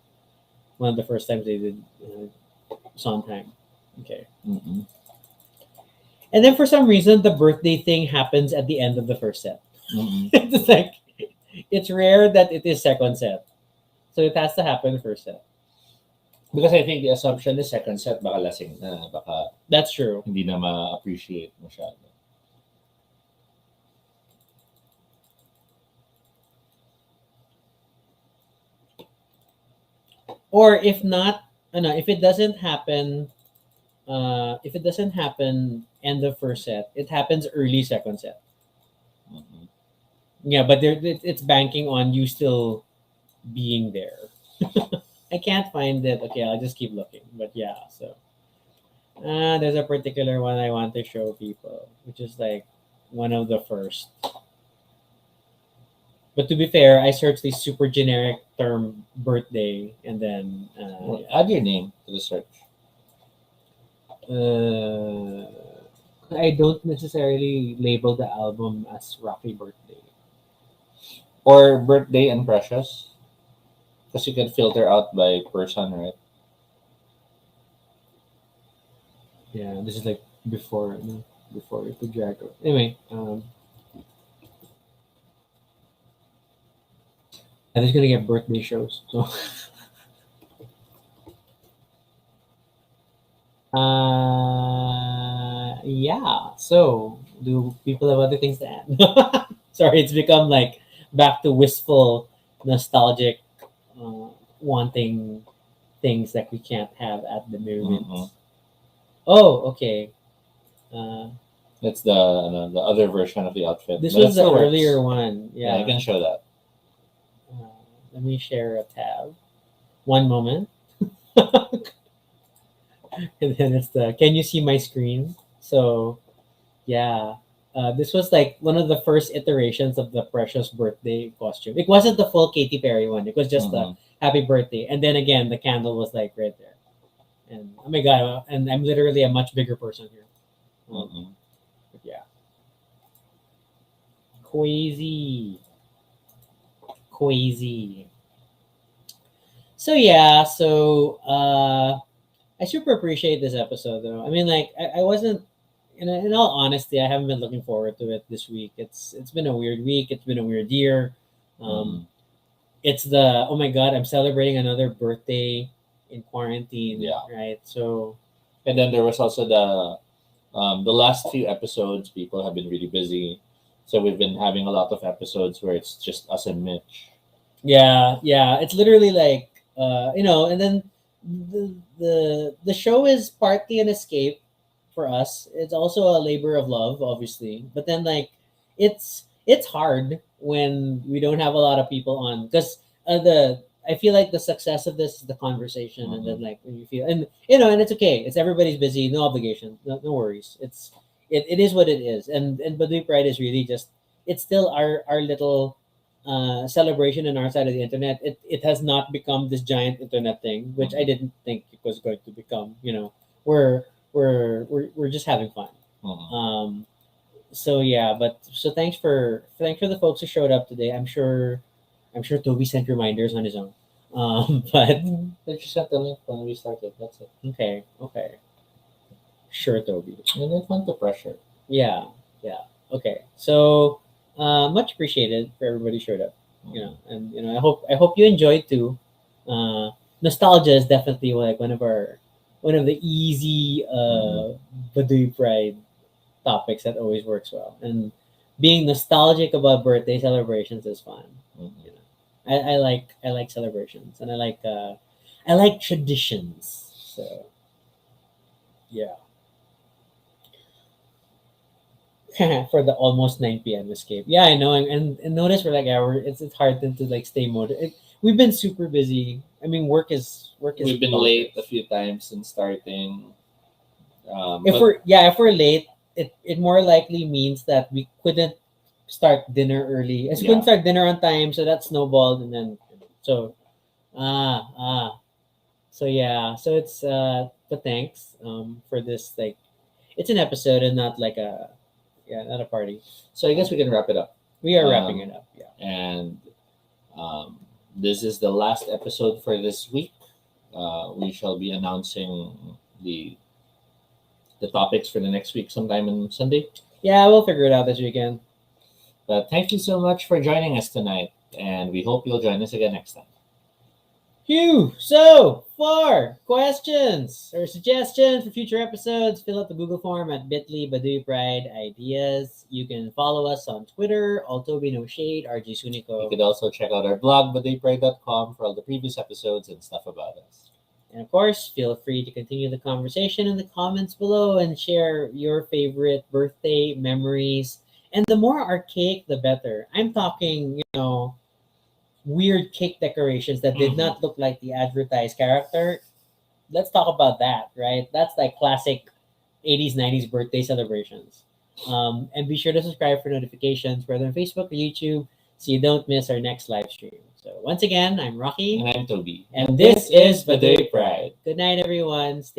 one of the first times they did Sondheim. Okay. Mm-mm. And then for some reason, the birthday thing happens at the end of the first set. Mm-mm. It's like, it's rare that it is second set. So it has to happen first set. Because I think the assumption is second set, baka lasing na, baka That's true. hindi na ma-appreciate masyado. Or if not, no, if it doesn't happen end of first set, it happens early second set. Mm-mm. Yeah, but it's banking on you still being there. I can't find it. Okay, I'll just keep looking. But yeah, so there's a particular one I want to show people, which is like one of the first. But to be fair, I searched the super generic term birthday, and then Well, add your name to the search. uh, I don't necessarily label the album as Rocky Birthday. Or birthday and precious. Because you can filter out by person, right? Yeah, this is like before before it could drag. Anyway, I'm just gonna get birthday shows. So, yeah. So, do people have other things to add? Sorry, it's become like back to wistful, nostalgic, uh, wanting things that we can't have at the moment. Mm-mm. Oh, okay. Uh, That's the other version of the outfit. this But it was the still works. earlier one. Yeah, I Yeah. can show that. Let me share a tab. One moment. And then it's the can you see my screen? So yeah, this was like one of the first iterations of the Precious birthday costume. It wasn't the full Katy Perry one. It was just the Mhm. happy birthday, and then again the candle was like right there. And oh my god, and I'm literally a much bigger person here. Mhm. But yeah, crazy, crazy. So yeah, I super appreciate this episode though. I mean, like I wasn't in all honesty, I haven't been looking forward to it this week. It's been a weird week. It's been a weird year. Um, Mhm. it's the oh my god, I'm celebrating another birthday in quarantine. Yeah. Right. So And then there was also the last few episodes. People have been really busy, so we've been having a lot of episodes where it's just us and Mitch. yeah, it's literally like and then the show is partly an escape for us. It's also a labor of love, obviously. But then like it's hard when we don't have a lot of people on because the I feel like the success of this is the conversation, and then Mhm. like when you feel and and it's okay. It's everybody's busy, no obligation, no worries. It is what it is, and Baduy Pride is really just it's still our little celebration on our side of the internet. It has not become this giant internet thing, which I Mhm. didn't think it was going to become. We're we're just having fun. Mhm. So yeah, but so thanks for the folks who showed up today. I'm sure Toby sent reminders on his own. But They just sent the link when we started. That's it. okay, sure, Toby. And then want to pressure. Yeah, yeah. Okay. So much appreciated for everybody showed up. And I hope you enjoyed too. Nostalgia is definitely like one of the easy Mhm. Baduy Pride topics that always works well. And being nostalgic about birthday celebrations is fun. Mhm. You know, I like celebrations, and I like traditions. So yeah, for the almost 9 p.m. escape. Yeah, I know, and notice we're like, yeah, it's hard to like stay motivated. We've been super busy. I mean, work is We've been late a bonkers. few times in starting. If But we're late, it more likely means that we couldn't start dinner early. As we couldn't yeah, start dinner on time, so that snowballed, and then so ah ah so yeah, so it's but thanks for this, like it's an episode and not like a, yeah, not a party. so I guess we can wrap it up. We are wrapping it up. Yeah. And um, this is the last episode for this week. We shall be announcing the the topics for the next week sometime on Sunday. Yeah, we'll figure it out this weekend. But thank you so much for joining us tonight, and we hope you'll join us again next time. Phew! So, for questions or suggestions for future episodes, fill out the Google form at bit.ly Baduy Pride Ideas. You can follow us on Twitter, Altobi No Shade, RG You Sunico. could also check out our blog, badaypride.com, for all the previous episodes and stuff about us. And of course, feel free to continue the conversation in the comments below and share your favorite birthday memories. And the more archaic, the better. I'm talking, weird cake decorations that did Mhm. not look like the advertised character. Let's talk about that, right? That's like classic 80s, 90s birthday celebrations. And be sure to subscribe for notifications, whether on Facebook or YouTube, so you don't miss our next live stream. So once again, I'm Rocky, And I'm Toby. and this is Baduy Pride. Good night, everyone. Stay